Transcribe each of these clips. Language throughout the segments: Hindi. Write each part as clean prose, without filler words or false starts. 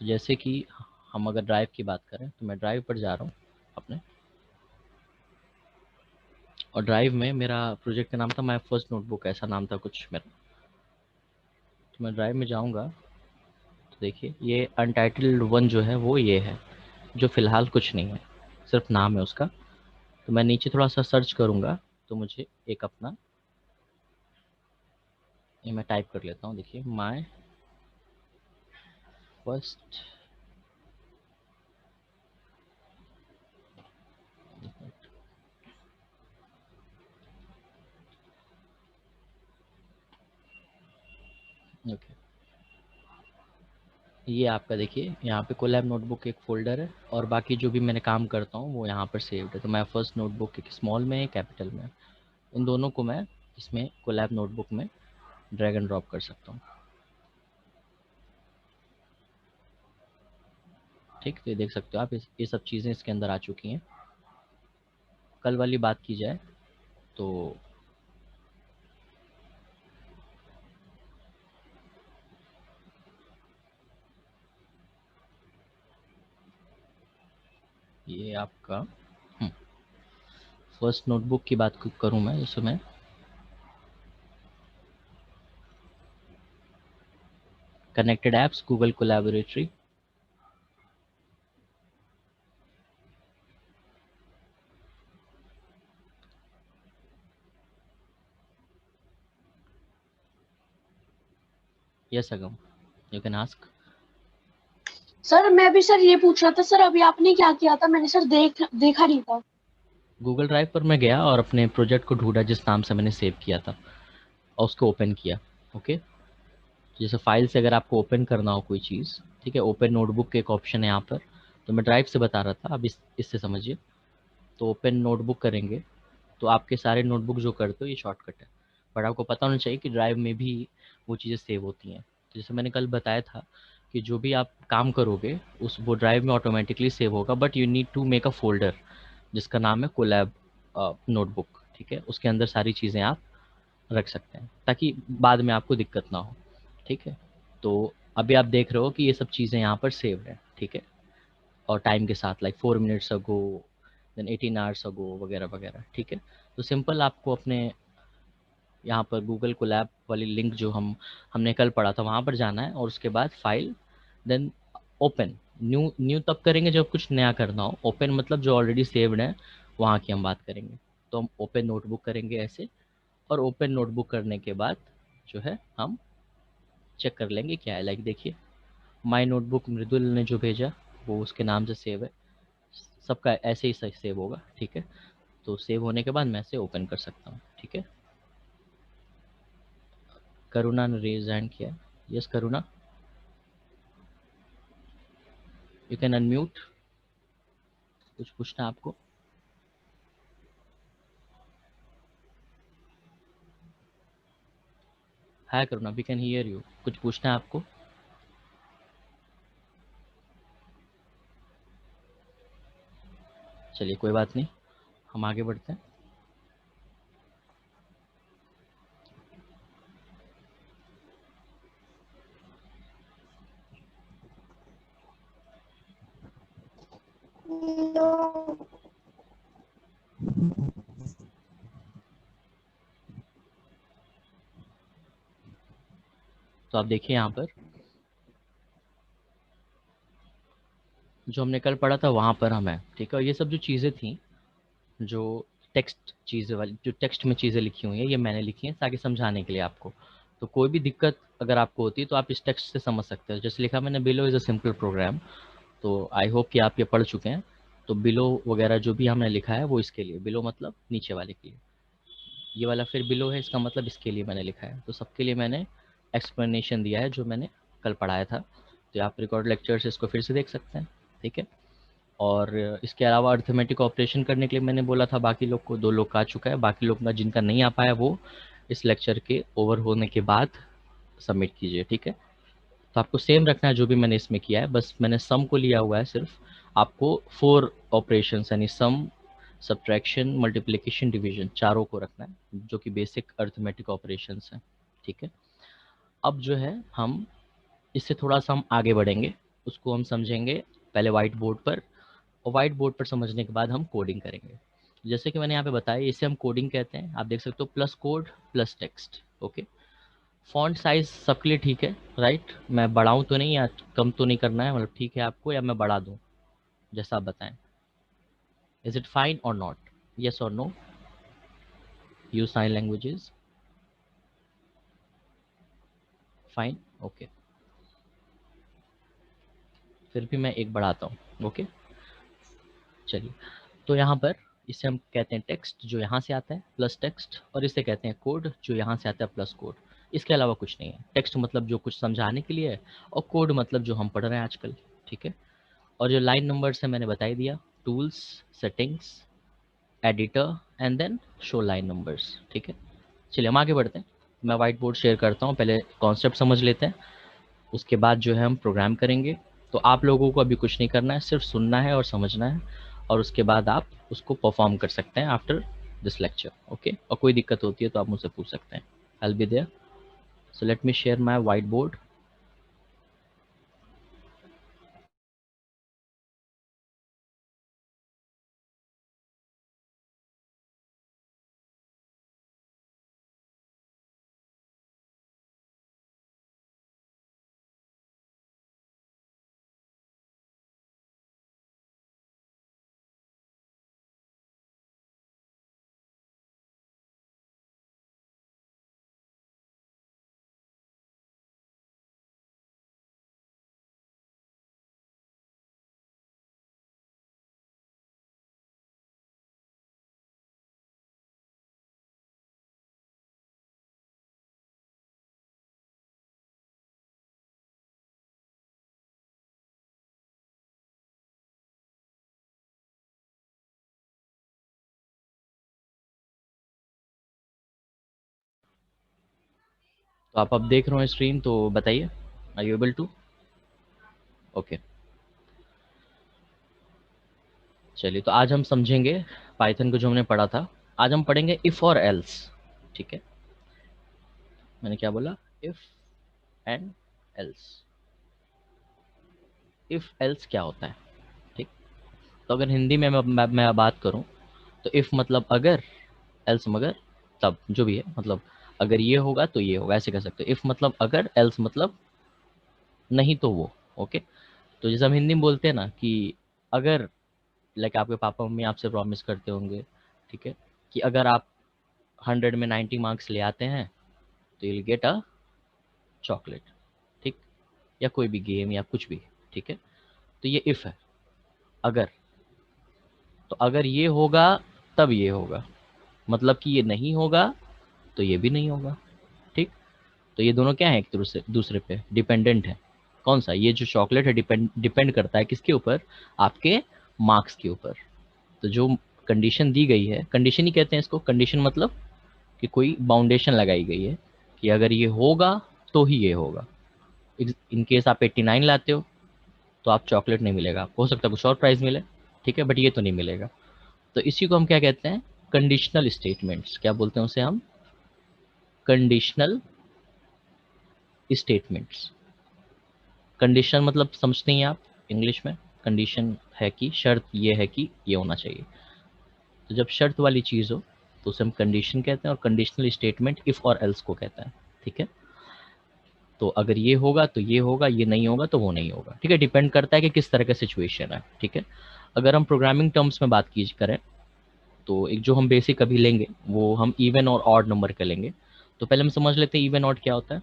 तो जैसे कि हम अगर ड्राइव की बात करें तो मैं ड्राइव पर जा रहा हूँ अपने, और ड्राइव में मेरा प्रोजेक्ट का नाम था माय फर्स्ट नोटबुक, ऐसा नाम था कुछ मेरा। तो मैं ड्राइव में जाऊँगा तो देखिए ये अनटाइटल्ड वन जो है वो ये है, जो फ़िलहाल कुछ नहीं है, सिर्फ नाम है उसका। तो मैं नीचे थोड़ा सा सर्च करूँगा तो मुझे एक अपना, ये मैं टाइप कर लेता हूँ, देखिए माय फर्स्ट, ओके, ये आपका देखिए यहाँ पे कोलैब नोटबुक एक फ़ोल्डर है, और बाकी जो भी मैंने काम करता हूँ वो यहाँ पर सेव्ड है। तो मैं फर्स्ट नोटबुक एक स्मॉल में है, कैपिटल में है, इन दोनों को मैं इसमें कोलैब नोटबुक में ड्रैग एंड ड्रॉप कर सकता हूँ। ठीक, तो ये देख सकते हो आप, ये सब चीज़ें इसके अंदर आ चुकी हैं। कल वाली बात की जाए तो ये आपका फर्स्ट नोटबुक की बात करूँ मैं, इसमें connected apps, Google collaboratory, yes Agam, you can ask. Sir मैं भी सर ये पूछ रहा था सर, अभी आपने क्या किया था? मैंने सर देखा नहीं था। गूगल ड्राइव पर मैं गया और अपने प्रोजेक्ट को ढूंढा जिस नाम से मैंने सेव किया था, और उसको ओपन किया। ओके, जैसे फाइल से अगर आपको ओपन करना हो कोई चीज़, ठीक है, ओपन नोटबुक के एक ऑप्शन है यहाँ पर, तो मैं ड्राइव से बता रहा था, अब इससे समझिए। तो ओपन नोटबुक करेंगे तो आपके सारे नोटबुक जो करते हो ये शॉर्टकट है, बट आपको पता होना चाहिए कि ड्राइव में भी वो चीज़ें सेव होती हैं। तो जैसे मैंने कल बताया था कि जो भी आप काम करोगे उस वो ड्राइव में ऑटोमेटिकली सेव होगा, but you need to make a folder जिसका नाम है कोलैब नोटबुक, ठीक है, उसके अंदर सारी चीज़ें आप रख सकते हैं ताकि बाद में आपको दिक्कत ना हो। ठीक है, तो अभी आप देख रहे हो कि ये सब चीज़ें यहाँ पर सेव्ड हैं, ठीक है, और टाइम के साथ like 4 minutes ago, then 18 hours ago, वगैरह वगैरह। ठीक है, तो सिंपल आपको अपने यहाँ पर गूगल कोलैब वाली लिंक जो हमने कल पढ़ा था वहाँ पर जाना है, और उसके बाद file, then open. New new तब करेंगे जब कुछ नया करना हो, ओपन मतलब जो ऑलरेडी सेव्ड है वहाँ की हम बात करेंगे। तो हम ओपन नोटबुक करेंगे ऐसे, और ओपन नोटबुक करने के बाद जो है हम चेक कर लेंगे क्या है। लाइक देखिए माय नोटबुक मृदुल ने जो भेजा वो उसके नाम से सेव है, सबका ऐसे ही सेव होगा। ठीक है, तो सेव होने के बाद मैं इसे ओपन कर सकता हूँ। ठीक है, करुणा ने रेज हैंड किया। Yes Karuna, you can unmute. कुछ पूछना है आपको? हाय करुणा, वी कैन हियर यू। कुछ पूछना है आपको? चलिए कोई बात नहीं, हम आगे बढ़ते हैं। तो आप देखिए यहाँ पर जो हमने कल पढ़ा था वहाँ पर हम हैं। ठीक है, और ये सब जो चीज़ें थी, जो टेक्स्ट चीज़ें वाली, जो टेक्स्ट में चीज़ें लिखी हुई हैं, ये मैंने लिखी हैं ताकि समझाने के लिए आपको। तो कोई भी दिक्कत अगर आपको होती है तो आप इस टेक्स्ट से समझ सकते हो। जैसे लिखा मैंने, below is a simple program. तो आई होप कि आप ये पढ़ चुके हैं। तो बिलो वगैरह जो भी हमने लिखा है वो इसके लिए, बिलो मतलब नीचे वाले के लिए, ये वाला फिर बिलो है इसका मतलब इसके लिए मैंने लिखा है। तो सबके लिए मैंने एक्सप्लेनेशन दिया है जो मैंने कल पढ़ाया था। तो आप रिकॉर्ड लेक्चर से इसको फिर से देख सकते हैं। ठीक है, और इसके अलावा अर्थमेटिक ऑपरेशन करने के लिए मैंने बोला था बाकी लोग को, 2 लोग का आ चुका है, बाकी लोग का जिनका नहीं आ पाया वो इस लेक्चर के ओवर होने के बाद सबमिट कीजिए। ठीक है, तो आपको सेम रखना है जो भी मैंने इसमें किया है, बस मैंने सम को लिया हुआ है सिर्फ। आपको 4 ऑपरेशंस यानी सम, सब्ट्रैक्शन, मल्टीप्लिकेशन, डिवीजन, चारों को रखना है जो कि बेसिक अर्थमेटिक ऑपरेशंस हैं। ठीक है, अब जो है हम इससे थोड़ा सा हम आगे बढ़ेंगे। उसको हम समझेंगे पहले वाइट बोर्ड पर, और वाइट बोर्ड पर समझने के बाद हम कोडिंग करेंगे। जैसे कि मैंने यहाँ पे बताया, इसे हम कोडिंग कहते हैं। आप देख सकते हो plus code plus text. Okay, font size सबके लिए ठीक है, राइट? मैं बढ़ाऊँ तो नहीं या कम तो नहीं करना है, मतलब ठीक है आपको, या मैं बढ़ा दूँ, जैसा आप बताएं। Is it fine or not? Yes or no? Use sign languages. Fine, okay. फिर भी मैं एक बढ़ाता हूँ। ओके, चलिए। तो यहाँ पर इसे हम कहते हैं टेक्स्ट, जो यहाँ से आता है, प्लस टेक्स्ट, और इसे कहते हैं कोड, जो यहाँ से आता है, प्लस कोड। इसके अलावा कुछ नहीं है। टेक्स्ट मतलब जो कुछ समझाने के लिए है, और कोड मतलब जो हम पढ़ रहे हैं आजकल, ठीक है? और जो लाइन नंबर्स है मैंने बता ही दिया, tools, settings, editor, and then show line numbers, ठीक है? चलिए हम आगे बढ़ते हैं। मैं व्हाइट बोर्ड शेयर करता हूँ, पहले कॉन्सेप्ट समझ लेते हैं, उसके बाद जो है हम प्रोग्राम करेंगे। तो आप लोगों को अभी कुछ नहीं करना है, सिर्फ सुनना है और समझना है, और उसके बाद आप उसको परफॉर्म कर सकते हैं आफ्टर दिस लेक्चर। ओके, और कोई दिक्कत होती है तो आप मुझसे पूछ सकते हैं। I will be there. So let me share my whiteboard. तो आप अब देख रहे हो स्क्रीन, तो बताइए, are you able to? Okay, चलिए। तो आज हम समझेंगे पाइथन को, जो हमने पढ़ा था। आज हम पढ़ेंगे इफ और एल्स, ठीक है? मैंने क्या बोला? If and else. If else क्या होता है, ठीक? तो अगर हिंदी में मैं बात करूं, तो इफ मतलब अगर, एल्स मगर, तब, जो भी है, मतलब अगर ये होगा तो ये होगा, ऐसे कह सकते हो। इफ मतलब अगर, एल्स मतलब नहीं तो वो। ओके, तो जैसे हम हिंदी में बोलते हैं ना कि अगर, लाइक आपके पापा मम्मी आपसे प्रॉमिस करते होंगे, ठीक है, कि अगर आप 100 में 90 मार्क्स ले आते हैं तो you will get a chocolate, ठीक? या कोई भी गेम या कुछ भी, ठीक है? तो ये इफ है, अगर। तो अगर ये होगा तब ये होगा, मतलब कि ये नहीं होगा तो ये भी नहीं होगा, ठीक? तो ये दोनों क्या है, एक दूसरे दूसरे पे डिपेंडेंट है। कौन सा? ये जो चॉकलेट है डिपेंड करता है किसके ऊपर? आपके मार्क्स के ऊपर। तो जो कंडीशन दी गई है, कंडीशन ही कहते हैं इसको। कंडीशन मतलब कि कोई बाउंडेशन लगाई गई है कि अगर ये होगा तो ही ये होगा। इन केस आप 89 लाते हो तो आप चॉकलेट नहीं मिलेगा आपको, हो सकता है कुछ और प्राइस मिले, ठीक है, बट ये तो नहीं मिलेगा। तो इसी को हम क्या कहते हैं? Conditional statements. क्या बोलते हैं उसे हम? Conditional statements. कंडीशन मतलब समझते हैं आप इंग्लिश में? कंडीशन है कि शर्त ये है कि ये होना चाहिए। तो जब शर्त वाली चीज़ हो तो उसे हम कंडीशन कहते हैं, और कंडीशनल स्टेटमेंट इफ़ और एल्स को कहता है, ठीक है? तो अगर ये होगा तो ये होगा, ये नहीं होगा तो वो नहीं होगा, ठीक है? डिपेंड करता है कि किस तरह का सिचुएशन है, ठीक है? अगर हम प्रोग्रामिंग टर्म्स में बात की करें, तो एक जो हम बेसिक अभी लेंगे वो हम इवन और ऑड नंबर का लेंगे। तो पहले हम समझ लेते हैं इवन ऑड क्या होता है।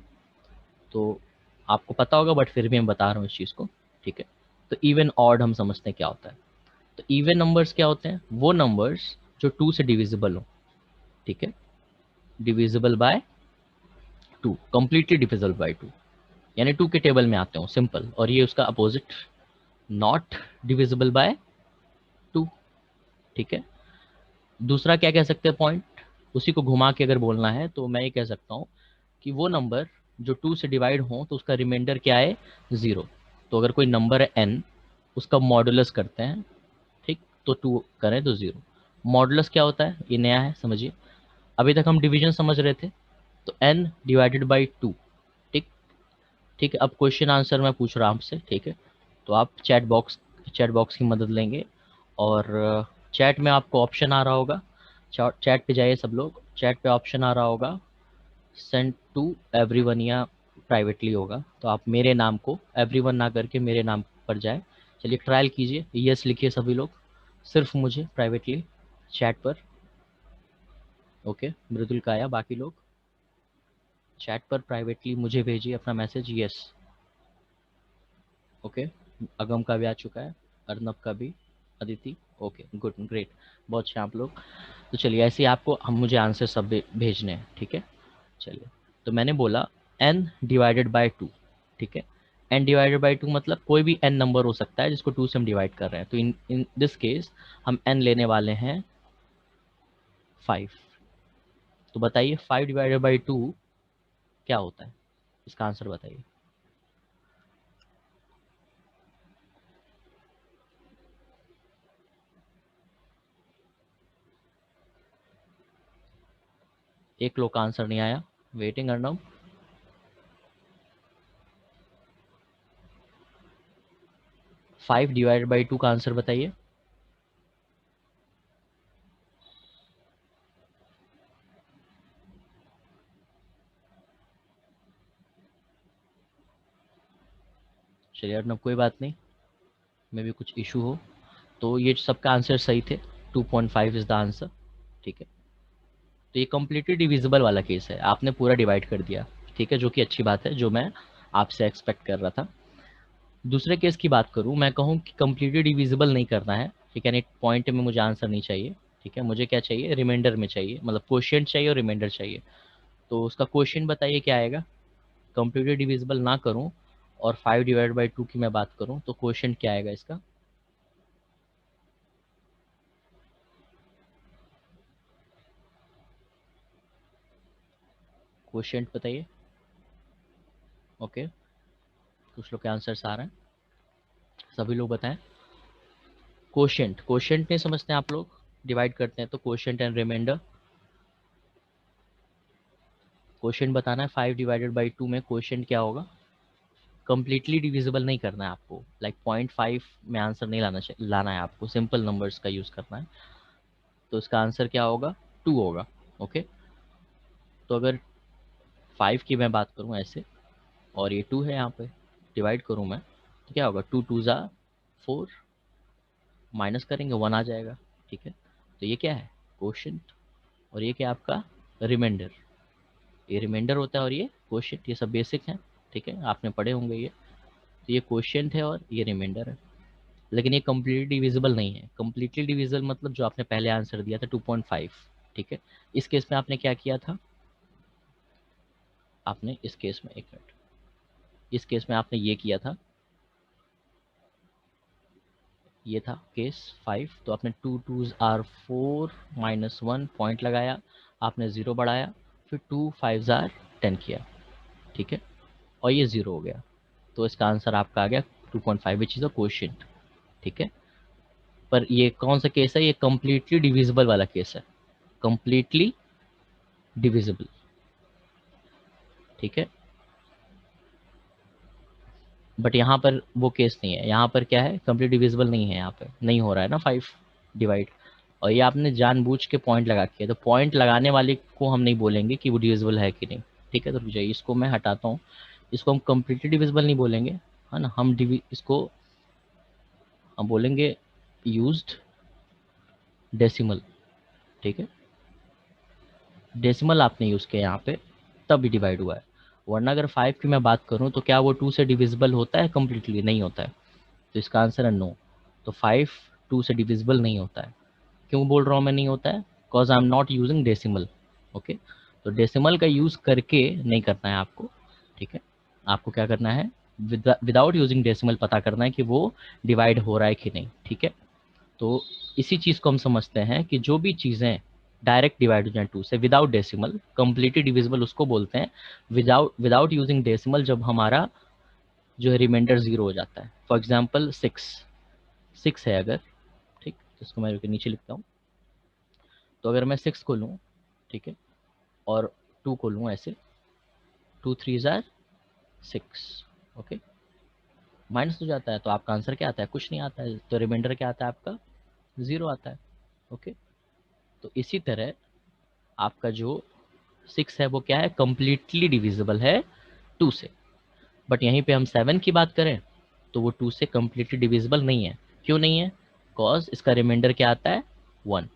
तो आपको पता होगा बट फिर भी मैं बता रहा हूँ इस चीज़ को, ठीक है? तो इवन ऑड हम समझते हैं क्या होता है। तो इवन नंबर्स क्या होते हैं? वो नंबर्स जो 2 से डिविजिबल हो, ठीक है? Divisible by 2, completely divisible by 2, यानी 2 के टेबल में आते हो, सिंपल। और ये उसका अपोजिट, नॉट डिविजिबल बाय 2, ठीक है? दूसरा क्या कह सकते हैं पॉइंट, उसी को घुमा के अगर बोलना है तो मैं ये कह सकता हूँ कि वो नंबर जो 2 से डिवाइड हो तो उसका रिमाइंडर क्या है? 0। तो अगर कोई नंबर है n, उसका मॉडुलस करते हैं, ठीक? तो 2 करें तो 0। मॉडुलस क्या होता है? ये नया है, समझिए। अभी तक हम डिवीजन समझ रहे थे, तो n डिवाइडेड बाई 2, ठीक? ठीक है, अब क्वेश्चन आंसर मैं पूछ रहा हूँ आपसे, ठीक है? तो आप चैट बॉक्स की मदद लेंगे और चैट में आपको ऑप्शन आ रहा होगा, चैट पे जाइए सब लोग, चैट पे ऑप्शन आ रहा होगा सेंड टू एवरीवन या प्राइवेटली होगा, तो आप मेरे नाम को एवरीवन ना करके मेरे नाम पर जाए। चलिए ट्रायल कीजिए, यस लिखिए सभी लोग, सिर्फ मुझे प्राइवेटली चैट पर। ओके, मृदुल काया, बाकी लोग चैट पर प्राइवेटली मुझे भेजिए अपना मैसेज यस। ओके, अगम का भी आ चुका है, अर्नब का भी, अदिति, ओके गुड ग्रेट, बहुत अच्छे आप लोग। तो चलिए ऐसे ही आपको हम मुझे आंसर सब भेजने हैं, ठीक है। चलिए, तो मैंने बोला n डिवाइडेड बाय 2, ठीक है। n डिवाइडेड बाय 2 मतलब कोई भी n नंबर हो सकता है जिसको 2 से हम डिवाइड कर रहे हैं, तो इन दिस केस हम n लेने वाले हैं 5। तो बताइए 5 डिवाइडेड बाय 2 क्या होता है, इसका आंसर बताइए। एक लोग का आंसर नहीं आया, वेटिंग अर्नब। 5 डिवाइडेड बाई 2 का आंसर बताइए। चलिए अर्नब कोई बात नहीं, मे भी कुछ इशू हो। तो ये सबका आंसर सही थे, 2.5 इज द आंसर, ठीक है। तो ये कम्प्लीटली डिविजिबल वाला केस है, आपने पूरा डिवाइड कर दिया, ठीक है, जो कि अच्छी बात है, जो मैं आपसे एक्सपेक्ट कर रहा था। दूसरे केस की बात करूं, मैं कहूं कि कम्प्लीटली डिविजिबल नहीं करना है, ठीक है, यानी पॉइंट में मुझे आंसर नहीं चाहिए, ठीक है, मुझे क्या चाहिए, रिमाइंडर में चाहिए, मतलब क्वोशिएंट चाहिए और रिमाइंडर चाहिए। तो उसका क्वोशिएंट बताइए क्या आएगा, कम्प्लीटली डिविजिबल ना करूं और 5 डिवाइड बाई 2 की मैं बात करूं तो क्वोशिएंट क्या आएगा इसका। क्वोशिएंट बताइए। ओके, कुछ लोग के आंसर्स आ रहे हैं, सभी लोग बताएं। क्वोशिएंट, क्वोशिएंट नहीं समझते हैं आप लोग, डिवाइड करते हैं तो क्वोशिएंट एंड रिमाइंडर। क्वोशिएंट बताना है 5 डिवाइडेड बाई 2 में क्वोशिएंट क्या होगा। कंप्लीटली डिविजिबल नहीं करना है आपको, लाइक 0.5 में आंसर नहीं लाना है आपको, सिंपल नंबर्स का यूज करना है। तो इसका आंसर क्या होगा, 2 होगा। ओके, तो अगर 5 की मैं बात करूं ऐसे और ये 2 है यहाँ पे, डिवाइड करूं मैं तो क्या होगा, 2 2 ज़ा 4, माइनस करेंगे 1 आ जाएगा, ठीक है। तो ये क्या है, क्वोशिएंट, और ये क्या आपका रिमाइंडर, ये रिमाइंडर होता है और ये क्वोशिएंट, ये सब बेसिक हैं, ठीक है, आपने पढ़े होंगे ये। तो ये क्वोशिएंट है और ये रिमाइंडर है, लेकिन ये कम्प्लीटली डिविजिबल नहीं है। कम्प्लीटली डिविजिबल मतलब जो आपने पहले आंसर दिया था 2.5, ठीक है। इस केस में आपने क्या किया था, आपने इस केस में, एक मिनट, इस केस में आपने ये किया था, ये था केस 5, तो आपने 2 2s आर 4 -1 पॉइंट लगाया, आपने 0 बढ़ाया, फिर 2 5s आर 10 किया, ठीक है, और ये 0 हो गया। तो इसका आंसर आपका आ गया 2.5 विच इज़ अ क्वोशिएंट, ठीक है। पर ये कौन सा केस है, ये कम्प्लीटली डिविजिबल वाला केस है, कम्प्लीटली डिविजिबल, ठीक है। बट यहाँ पर वो केस नहीं है, यहाँ पर क्या है, कंप्लीट डिविजिबल नहीं है, यहाँ पे नहीं हो रहा है ना 5 डिवाइड, और ये आपने जानबूझ के पॉइंट लगा के, तो पॉइंट लगाने वाले को हम नहीं बोलेंगे कि वो डिविजिबल है कि नहीं, ठीक है। तो रुक जाइए, इसको मैं हटाता हूँ, इसको हम कम्प्लीटली डिविजिबल नहीं बोलेंगे, है ना, इसको हम बोलेंगे यूज्ड डेसिमल, ठीक है। डेसिमल आपने यूज़ किया यहाँ पे, तब भी डिवाइड हुआ है, वरना अगर 5 की मैं बात करूँ तो क्या वो 2 से डिविजिबल होता है, कम्प्लीटली नहीं होता है, तो इसका आंसर है नो। तो 5 2 से डिविजिबल नहीं होता है। क्यों बोल रहा हूँ मैं नहीं होता है, because I am not using decimal, okay. तो डेसिमल का यूज़ करके नहीं करना है आपको, ठीक है। आपको क्या करना है, विदाउट यूजिंग डेसिमल पता करना है कि वो डिवाइड हो रहा है कि नहीं, ठीक है। तो इसी चीज़ को हम समझते हैं कि जो भी चीज़ें डायरेक्ट डिवाइड हो जाए 2 से विदाउट डेसिमल, कंप्लीटली डिविजिबल उसको बोलते हैं, विदाउट यूजिंग डेसिमल जब हमारा जो है रिमाइंडर 0 हो जाता है। फॉर एग्जाम्पल 6 है अगर, ठीक, तो इसको मैं नीचे लिखता हूँ। तो अगर मैं 6 को लूँ, ठीक है, और 2 को लूँ ऐसे, 2 3s आर 6, ओके। माइनस हो जाता है, तो आपका आंसर क्या आता है? कुछ नहीं आता है, तो रिमाइंडर क्या आता है आपका? 0 आता है। ओके, तो इसी तरह आपका जो 6 है वो क्या है? कंप्लीटली डिविजिबल है 2 से। बट यहीं पे हम 7 की बात करें तो वो 2 से कंप्लीटली डिविजिबल नहीं है। क्यों नहीं है? बिकॉज इसका रिमाइंडर क्या आता है? 1।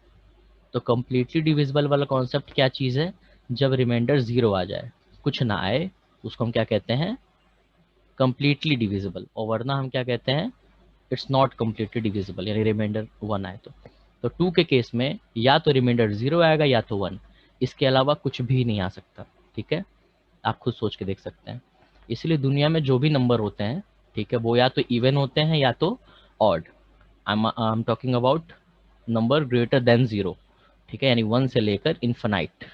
तो कंप्लीटली डिविजिबल वाला कॉन्सेप्ट क्या चीज़ है? जब रिमाइंडर 0 आ जाए, कुछ ना आए, उसको हम क्या कहते हैं? Completely divisible. और वरना हम क्या कहते हैं? इट्स नॉट कंप्लीटली डिविजिबल, यानी रिमाइंडर 1 आए तो 2 के केस में या तो रिमाइंडर 0 आएगा या तो 1, इसके अलावा कुछ भी नहीं आ सकता। ठीक है, आप खुद सोच के देख सकते हैं। इसलिए दुनिया में जो भी नंबर होते हैं, ठीक है, वो या तो इवन होते हैं या तो odd. I am talking about number greater than 0। ठीक है, यानी 1 से लेकर इन्फिनाइट।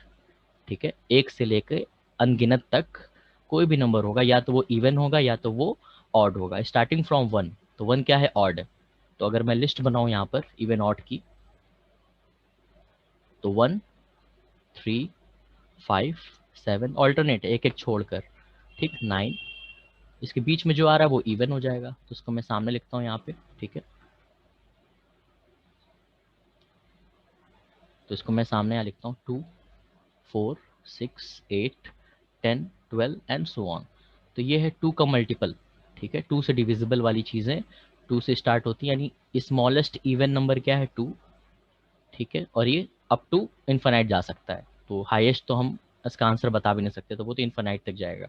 ठीक है, 1 से लेकर अनगिनत तक कोई भी नंबर होगा, या तो वो इवन होगा या तो वो ऑड होगा, स्टार्टिंग फ्रॉम 1। तो 1 क्या है? ऑड। तो अगर मैं लिस्ट बनाऊं यहाँ पर इवन ऑड की, तो 1, 3, 5, 7 ऑल्टरनेट, एक एक छोड़कर, ठीक, 9। इसके बीच में जो आ रहा है वो इवन हो जाएगा, तो उसको मैं सामने लिखता हूँ यहाँ पे। ठीक है, तो इसको मैं सामने यहाँ लिखता हूँ 2, 4, 6, 8, 10, 12 एंड सो ऑन। तो ये है 2 का मल्टीपल। ठीक है, 2 से डिविजिबल वाली चीज़ें 2 से स्टार्ट होती है, यानी स्मॉलेस्ट इवन नंबर क्या है? 2। ठीक है, और ये अप टू इन्फिनाइट जा सकता है, तो हाईएस्ट तो हम इसका आंसर बता भी नहीं सकते, तो वो तो इन्फिनाइट तक जाएगा।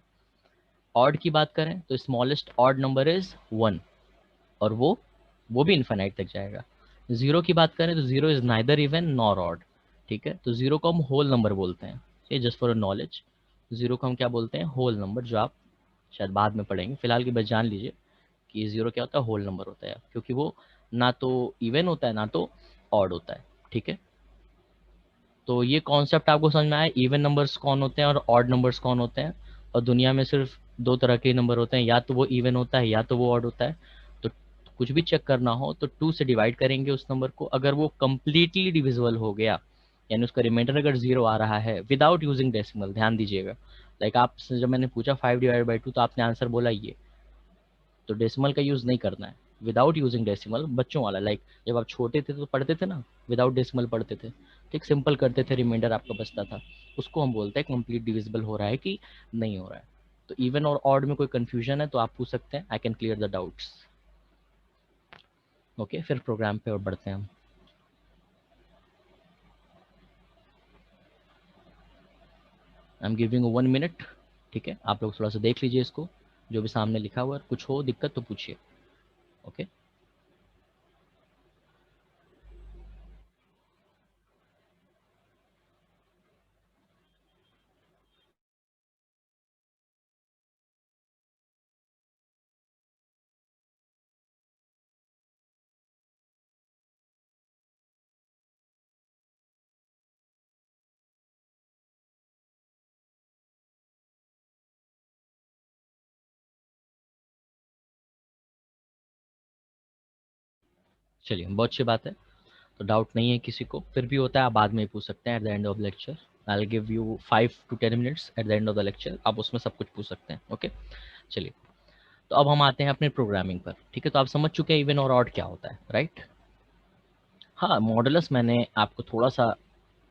ऑड की बात करें तो स्मॉलेस्ट ऑड नंबर इज 1, और वो भी इन्फिनाइट तक जाएगा। जीरो की बात करें तो zero is neither even nor odd. ठीक है, तो जीरो को हम होल नंबर बोलते हैं। ये जस्ट फॉर नॉलेज, जीरो को हम क्या बोलते हैं? होल नंबर, जो आप शायद बाद में पढ़ेंगे। फिलहाल की बस जान लीजिए कि जीरो क्या होता है? होल नंबर होता है, क्योंकि वो ना तो इवन होता है ना तो ऑड होता है। ठीक है, तो ये कॉन्सेप्ट आपको समझ में आया, इवन नंबर्स कौन होते हैं और ऑड नंबर्स कौन होते हैं। और दुनिया में सिर्फ 2 तरह के नंबर होते हैं, या तो वो इवन होता है या तो वो ऑड होता है। तो कुछ भी चेक करना हो तो 2 से डिवाइड करेंगे उस नंबर को, अगर वो कंप्लीटली डिविजिबल हो गया, यानी उसका रिमाइंडर अगर 0 आ रहा है विदाउट यूजिंग डेसिमल, ध्यान दीजिएगा। लाइक आपसे जब मैंने पूछा 5/2 तो आपने आंसर बोला ये, तो डेसिमल का यूज़ नहीं करना है, विदाउट यूजिंग डेसिमल, बच्चों वाला। लाइक जब आप छोटे थे तो पढ़ते थे ना, विदाउट डेसिमल पढ़ते थे, ठीक, सिंपल करते थे, रिमाइंडर आपका बचता था, उसको हम बोलते हैं कंप्लीट डिविजिबल हो रहा है कि नहीं हो रहा है। तो इवन और ऑड में कोई कंफ्यूजन है तो आप पूछ सकते हैं, I can clear the doubts. Okay, फिर प्रोग्राम पे और बढ़ते हैं हम। I am giving 1 minute. ठीक है, आप लोग थोड़ा सा देख लीजिए इसको, जो भी सामने लिखा हुआ है, कुछ हो दिक्कत तो पूछिए। ओके, चलिए, बहुत अच्छी बात है। तो डाउट नहीं है किसी को, फिर भी होता है आप बाद में पूछ सकते हैं at the end of lecture. I will give you 5 to 10 minutes at the end of the lecture, आप उसमें सब कुछ पूछ सकते हैं। ओके, चलिए, तो अब हम आते हैं अपने प्रोग्रामिंग पर। ठीक है, तो आप समझ चुके हैं इवन और ऑड क्या होता है, राइट? हाँ, मॉडुलस मैंने आपको थोड़ा सा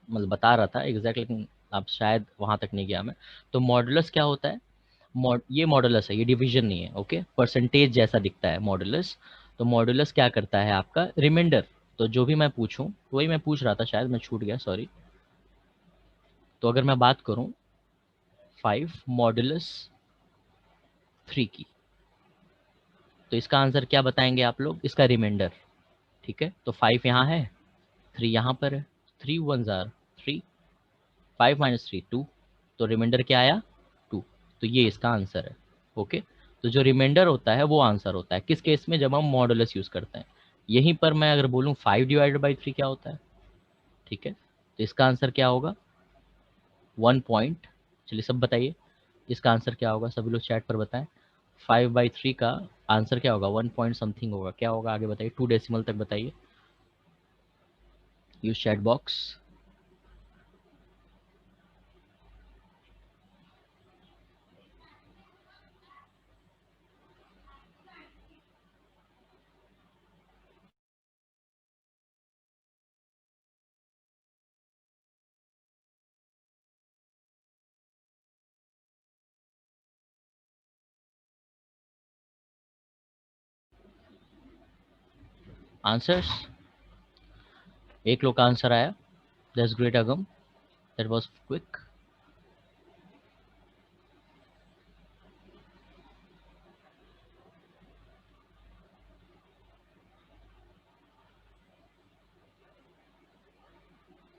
मतलब बता रहा था एग्जैक्ट, लेकिन आप शायद वहाँ तक नहीं गया मैं। तो मॉडुलस क्या होता है? ये मॉडुलस है, ये डिवीजन नहीं है। ओके, परसेंटेज जैसा दिखता है मॉडुलस। तो मॉडुलस क्या करता है? आपका रिमाइंडर। तो जो भी मैं पूछूं वही मैं पूछ रहा था, शायद मैं छूट गया, सॉरी। तो अगर मैं बात करूं 5 मॉडुलस 3 की, तो इसका आंसर क्या बताएंगे आप लोग? इसका रिमाइंडर। ठीक है, तो 5 यहाँ है, 3 यहाँ पर है, 3 1 3, 5 - 3 2, तो रिमाइंडर क्या आया? 2। तो ये इसका आंसर है। ओके, तो जो रिमाइंडर होता है वो आंसर होता है किस केस में? जब हम मॉडुलस यूज करते हैं। यहीं पर मैं अगर बोलूँ 5/3 क्या होता है, ठीक है, तो इसका आंसर क्या होगा? 1 पॉइंट। चलिए सब बताइए, इसका आंसर क्या होगा? सभी लोग चैट पर बताएं। 5/3 का आंसर क्या होगा? 1 पॉइंट समथिंग होगा, क्या होगा आगे बताइए, 2 डेसिमल तक बताइए, यूज चैट बॉक्स। आंसर्स, एक लोग का आंसर आया, that's great Agam, that was quick.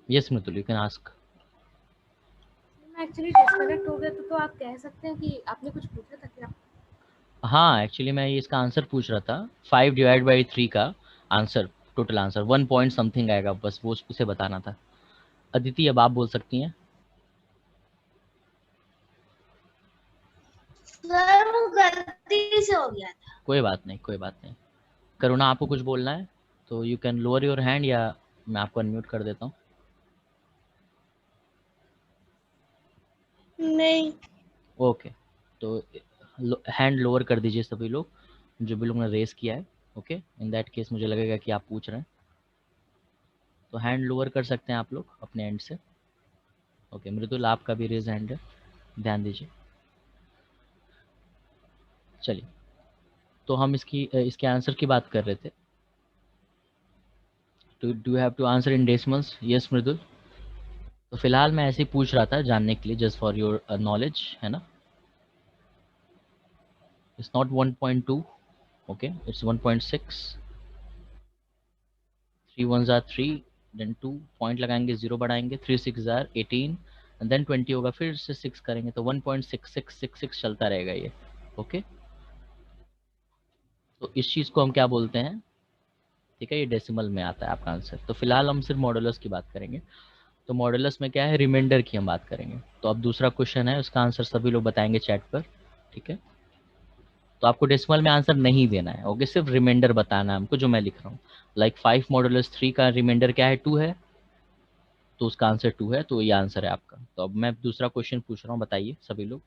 Yes Mridul, you can ask. Actually disconnect हो गया तो आप कह सकते हैं कि आपने कुछ पूछा था क्या? हाँ, एक्चुअली मैं ये इसका आंसर पूछ रहा था, 5 डिवाइड बाई 3 का answer, total answer 1 point something आएगा, बस वो उसे बताना था। अदिति अब आप बोल सकती हैं। सर वो गलती से हो गया था। कोई बात नहीं, कोई बात नहीं। करुणा, आपको कुछ बोलना है तो you can lower your hand, या मैं आपको अनम्यूट कर देता हूँ। नहीं। ओके, तो हैंड लोअर कर दीजिए सभी लोग, जो भी लोग ने रेस किया है। ओके, इन दैट केस मुझे लगेगा कि आप पूछ रहे हैं, तो हैंड लोअर कर सकते हैं आप लोग अपने एंड से। ओके, मृदुल आपका भी रेज हैंड है, ध्यान दीजिए। चलिए, तो हम इसके आंसर की बात कर रहे थे। Do have to answer in decimals? Yes Mridul. तो फिलहाल मैं ऐसे ही पूछ रहा था जानने के लिए, जस्ट फॉर योर नॉलेज, है ना। It's not 1.2, okay, it's 1.6। 3 1s are 3, देन 2 पॉइंट लगाएंगे, 0 बढ़ाएंगे, 3 6 are 18, एंड देन 20 होगा, फिर से 6 करेंगे, तो 1.6666 चलता रहेगा ये। ओके, तो इस चीज़ को हम क्या बोलते हैं? ठीक है, ये डेसिमल में आता है आपका आंसर। तो फिलहाल हम सिर्फ मॉडुलस की बात करेंगे। तो मॉडुलस में क्या है, रिमाइंडर की हम बात करेंगे। तो अब दूसरा क्वेश्चन है, उसका आंसर सभी लोग बताएंगे चैट पर, ठीक है। तो आपको डेसिमल में आंसर नहीं देना है, ओके, सिर्फ रिमाइंडर बताना है हमको, जो मैं लिख रहा हूँ। लाइक 5 मॉडुलस 3 का रिमाइंडर क्या है, 2 है, तो उसका आंसर 2 है, तो ये आंसर है आपका। तो अब मैं दूसरा क्वेश्चन पूछ रहा हूँ, बताइए सभी लोग।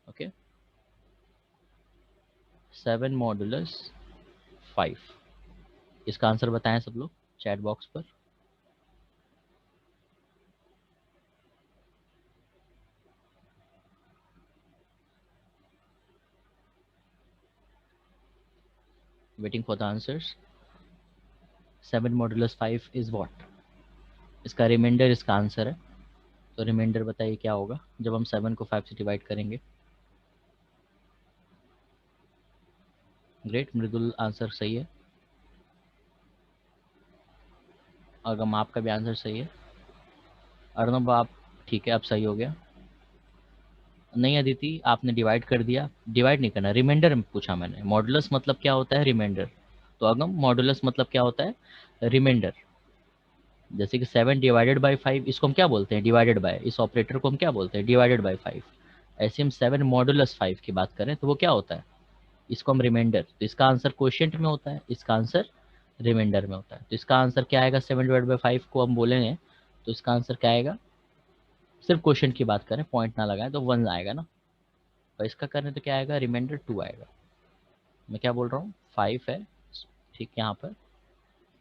ओके, 7 मॉडुलस 5, इसका आंसर बताएं सब लोग चैट बॉक्स पर। Waiting for the answers. 7 modulus 5 is what? इसका रिमाइंडर इसका आंसर है। तो रिमाइंडर बताइए क्या होगा जब हम 7 को 5 से डिवाइड करेंगे। ग्रेट, मृदुल आंसर सही है। अगम आपका भी आंसर सही है। अर्नब आप, ठीक है, अब सही हो गया। नहीं अदिति, आपने डिवाइड कर दिया, डिवाइड नहीं करना, रिमाइंडर पूछा मैंने। मॉडुलस मतलब क्या होता है, रिमाइंडर। तो अगम, मॉडुलस मतलब क्या होता है, रिमाइंडर। जैसे कि 7 डिवाइडेड बाई 5, इसको हम क्या बोलते हैं, डिवाइडेड बाय, इस ऑपरेटर को हम क्या बोलते हैं, डिवाइडेड बाई 5। ऐसे हम 7 मॉडुलस 5 की बात करें तो वो क्या होता है, इसको हम रिमाइंडर। तो इसका आंसर क्वोशिएंट में होता है, इसका आंसर रिमाइंडर में होता है। तो इसका आंसर क्या आएगा, 7 डिवाइड बाई 5 को हम बोलेंगे तो इसका आंसर क्या आएगा, सिर्फ क्वोशिएंट की बात करें, पॉइंट ना लगाएं, तो 1 आएगा ना। और इसका करें तो क्या आएगा, रिमाइंडर 2 आएगा। मैं क्या बोल रहा हूँ, 5 है, ठीक, यहाँ पर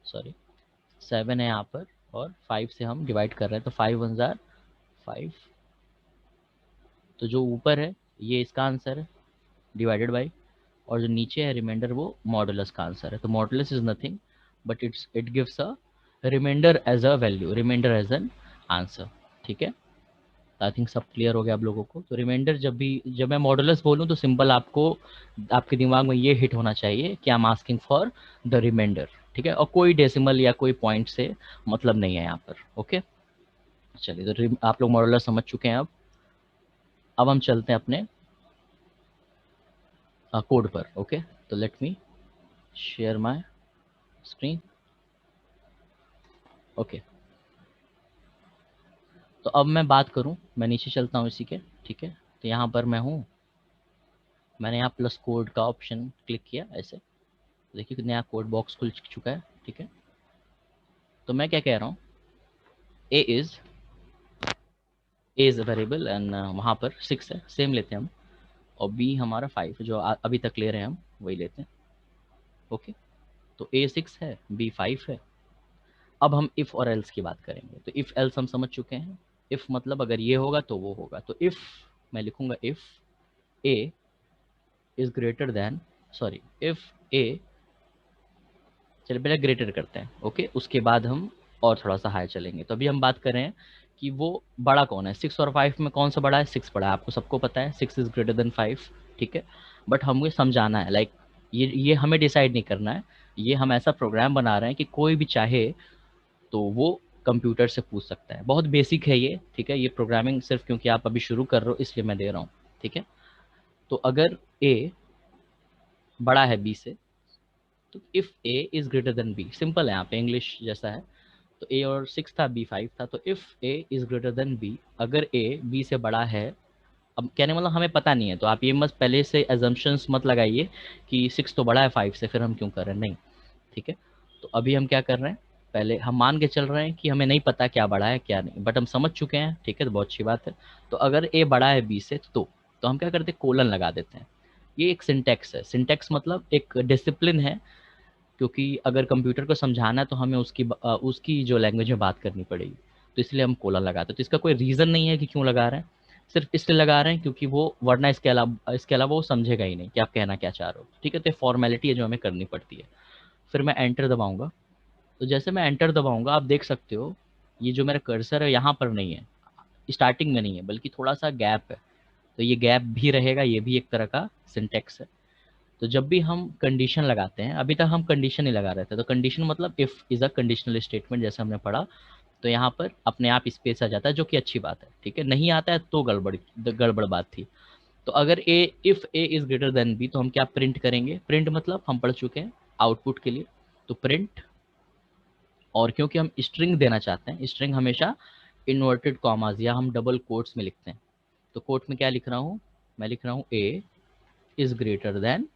सॉरी 7 है यहाँ पर, और 5 से हम डिवाइड कर रहे हैं, तो 5 1 जार 5। तो जो ऊपर है ये इसका आंसर है, डिवाइडेड बाई, और जो नीचे है रिमाइंडर वो मॉडुलस का आंसर है। तो modulus is nothing but it gives a remainder as a value, remainder as an answer, ठीक है। आई थिंक सब क्लियर हो गया आप लोगों को। तो रिमाइंडर जब मैं मॉडुलस बोलूँ तो सिंपल आपको, आपके दिमाग में ये हिट होना चाहिए कि I am asking for the remainder, ठीक है, और कोई डेसिमल या कोई पॉइंट से मतलब नहीं है यहाँ पर। ओके, चलिए, तो आप लोग मॉडुलस समझ चुके हैं। अब हम चलते हैं अपने कोड पर। ओके, तो late me share my screen. Okay, तो अब मैं बात करूं, मैं नीचे चलता हूं इसी के, ठीक है। तो यहाँ पर मैं हूँ, मैंने यहाँ प्लस कोड का ऑप्शन क्लिक किया, ऐसे देखिए कि नया कोड बॉक्स खुल चुका है, ठीक है। तो मैं क्या कह रहा हूँ, ए इज वेरिएबल एंड वहाँ पर 6 है, सेम लेते हैं हम, और बी हमारा 5 जो अभी तक ले रहे हैं हम वही लेते हैं। ओके, तो ए 6 है, बी 5 है। अब हम इफ़ और एल्स की बात करेंगे। तो इफ़ एल्स हम समझ चुके हैं। इफ़ मतलब अगर ये होगा तो वो होगा। तो इफ़ मैं लिखूंगा, if A is greater than, sorry, if A चलिए पहले ग्रेटर करते हैं, ओके, उसके बाद हम और थोड़ा सा हाई चलेंगे। तो अभी हम बात कर रहे हैं कि वो बड़ा कौन है, 6 और 5 में कौन सा बड़ा है, 6 बड़ा है, आपको सबको पता है 6 इज ग्रेटर देन 5, ठीक है। बट हमें समझाना है, लाइक ये हमें डिसाइड नहीं करना है, ये हम ऐसा प्रोग्राम बना रहे हैं कि कोई भी चाहे तो वो कंप्यूटर से पूछ सकता है। बहुत बेसिक है ये, ठीक है, ये प्रोग्रामिंग सिर्फ क्योंकि आप अभी शुरू कर रहे हो इसलिए मैं दे रहा हूँ, ठीक है। तो अगर ए बड़ा है बी से, तो if A is greater than B, simple है, यहाँ पे इंग्लिश जैसा है। तो ए और 6 था, बी 5 था, तो if A is greater than B, अगर ए बी से बड़ा है, अब कहने मतलब हमें पता नहीं है, तो आप ये मत पहले से एजम्पशंस मत लगाइए कि 6 तो बड़ा है 5 से, फिर हम क्यों कर रहे हैं, नहीं, ठीक है। तो अभी हम क्या कर रहे हैं, पहले हम मान के चल रहे हैं कि हमें नहीं पता क्या बड़ा है क्या नहीं, बट हम समझ चुके हैं, ठीक है, तो बहुत अच्छी बात है। तो अगर ए बड़ा है बी से, तो हम क्या करते हैं, कोलन लगा देते हैं। ये एक सिंटेक्स है, सिंटेक्स मतलब एक डिसिप्लिन है, क्योंकि अगर कंप्यूटर को समझाना है तो हमें उसकी जो लैंग्वेज में बात करनी पड़ेगी, तो इसलिए हम कोलन लगाते हैं। तो इसका कोई रीज़न नहीं है कि क्यों लगा रहे हैं, सिर्फ इसलिए लगा रहे हैं क्योंकि वो वरना इसके अलावा वो समझेगा ही नहीं कि आप कहना क्या चाह रहे हो, ठीक है। तो फॉर्मेलिटी है जो हमें करनी पड़ती है। फिर मैं एंटर दबाऊंगा, तो जैसे मैं एंटर दबाऊंगा आप देख सकते हो ये जो मेरा कर्सर है यहाँ पर नहीं है, स्टार्टिंग में नहीं है, बल्कि थोड़ा सा गैप है। तो ये गैप भी रहेगा, ये भी एक तरह का सिंटेक्स है। तो जब भी हम कंडीशन लगाते हैं, अभी तक हम कंडीशन ही लगा रहे थे, तो कंडीशन मतलब if is a conditional statement, जैसे हमने पढ़ा, तो यहाँ पर अपने आप स्पेस आ जाता है, जो कि अच्छी बात है, ठीक है। नहीं आता है तो गड़बड़ बात थी। तो अगर A if A is greater than B, तो हम क्या प्रिंट करेंगे, प्रिंट मतलब हम पढ़ चुके हैं आउटपुट के लिए, तो प्रिंट, और क्योंकि हम स्ट्रिंग देना चाहते हैं, स्ट्रिंग हमेशा इन्वर्टेड कॉमास या हम डबल कोट्स में लिखते हैं। तो कोट में क्या लिख रहा हूँ, मैं लिख रहा हूँ A is greater than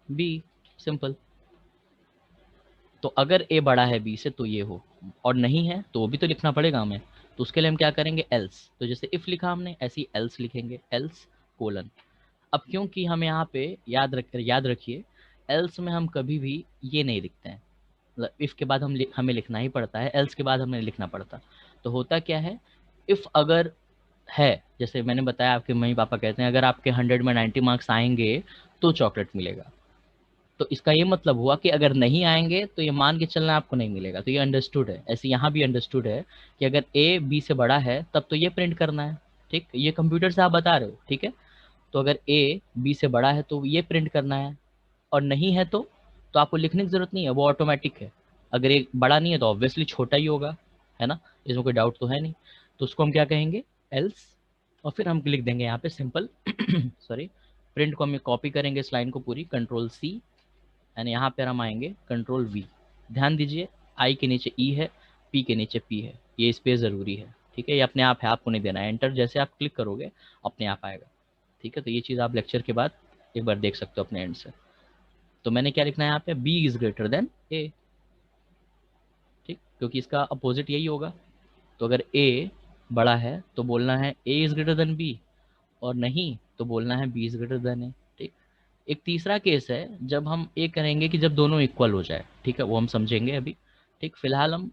B, simple. तो अगर ए बड़ा है बी से तो ये हो, और नहीं है तो वो भी तो लिखना पड़ेगा हमें। तो उसके लिए हम क्या करेंगे, एल्स। तो जैसे इफ लिखा हमने, ऐसे ही एल्स लिखेंगे, एल्स कोलन। अब क्योंकि हम यहाँ पे याद रखिए, एल्स में हम कभी भी ये नहीं लिखते हैं, मतलब इफ के बाद हमें लिखना ही पड़ता है, एल्स के बाद हमें लिखना पड़ता। तो होता क्या है, इफ अगर है, जैसे मैंने बताया आपके मम्मी पापा कहते हैं अगर आपके 100 में 90 मार्क्स आएंगे तो चॉकलेट मिलेगा। तो इसका ये मतलब हुआ कि अगर नहीं आएंगे तो ये मान के चलना आपको नहीं मिलेगा। तो ये अंडरस्टूड है, ऐसे यहाँ भी अंडरस्टूड है कि अगर ए बी से बड़ा है तब तो ये प्रिंट करना है, ठीक, ये कंप्यूटर से आप बता रहे हो, ठीक है। तो अगर ए बी से बड़ा है तो ये प्रिंट करना है, और नहीं है तो आपको लिखने की जरूरत नहीं है, वो ऑटोमेटिक है। अगर एक बड़ा नहीं है तो ऑब्वियसली छोटा ही होगा, है ना, इसमें कोई डाउट तो है नहीं। तो उसको हम क्या कहेंगे, एल्स, और फिर हम लिख देंगे यहाँ पे सिंपल सॉरी, प्रिंट को हम कॉपी करेंगे इस लाइन को पूरी, कंट्रोल सी, एंड यहाँ पर हम आएंगे कंट्रोल वी। ध्यान दीजिए आई के नीचे ई है, पी के नीचे पी है, ये स्पेस ज़रूरी है, ठीक है, ये अपने आप है, आपको नहीं देना है। एंटर जैसे आप क्लिक करोगे अपने आप आएगा, ठीक है। तो ये चीज़ आप लेक्चर के बाद एक बार देख सकते हो अपने एंड से। तो मैंने क्या लिखना है यहाँ पे, बी इज ग्रेटर देन ए, ठीक, क्योंकि इसका अपोजिट यही होगा। तो अगर ए बड़ा है तो बोलना है ए इज ग्रेटर देन बी, और नहीं तो बोलना है बी इज ग्रेटर देन ए, ठीक। एक तीसरा केस है जब हम ए करेंगे कि जब दोनों इक्वल हो जाए, ठीक है, वो हम समझेंगे अभी, ठीक। फिलहाल हम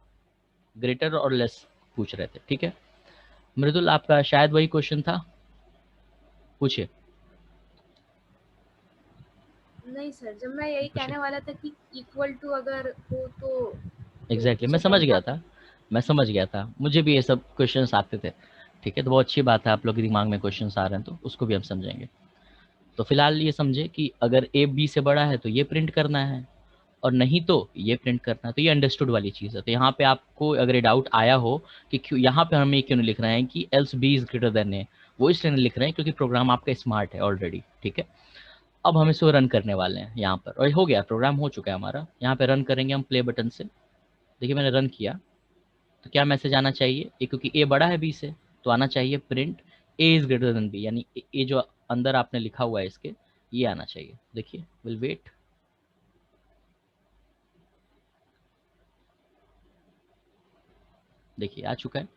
ग्रेटर और लेस पूछ रहे थे, ठीक है। मृदुल आपका शायद वही क्वेश्चन था, पूछिए। नहीं सर, जब मैं यही कहने वाला था कि इक्वल टू अगर हो तो एग्जैक्टली, मैं समझ सेकंड गया का था, मैं समझ गया था, मुझे भी ये सब क्वेश्चंस आते थे, ठीक है। तो बहुत अच्छी बात है आप लोग के दिमाग में क्वेश्चंस आ रहे हैं, तो उसको भी हम समझेंगे। तो फिलहाल ये समझे कि अगर ए बी से बड़ा है तो ये प्रिंट करना है, और नहीं तो ये प्रिंट करना है। तो ये अंडरस्टूड वाली चीज़ है। तो यहाँ पे आपको अगर ये डाउट आया हो कि क्यों यहाँ पे हमें क्यों नहीं लिख रहे हैं कि else B is greater than A, वो इसलिए नहीं लिख रहे हैं क्योंकि प्रोग्राम आपका स्मार्ट है ऑलरेडी, ठीक है। अब हम इसको रन करने वाले हैं यहाँ पर, और हो गया, प्रोग्राम हो चुका है हमारा। यहाँ पे रन करेंगे हम प्ले बटन से, देखिए मैंने रन किया, तो क्या मैसेज आना चाहिए, ए क्योंकि ए बड़ा है बी से तो आना चाहिए print A is greater than B, यानी ए जो अंदर आपने लिखा हुआ है इसके, ये आना चाहिए। देखिए विल वेट, देखिए आ चुका है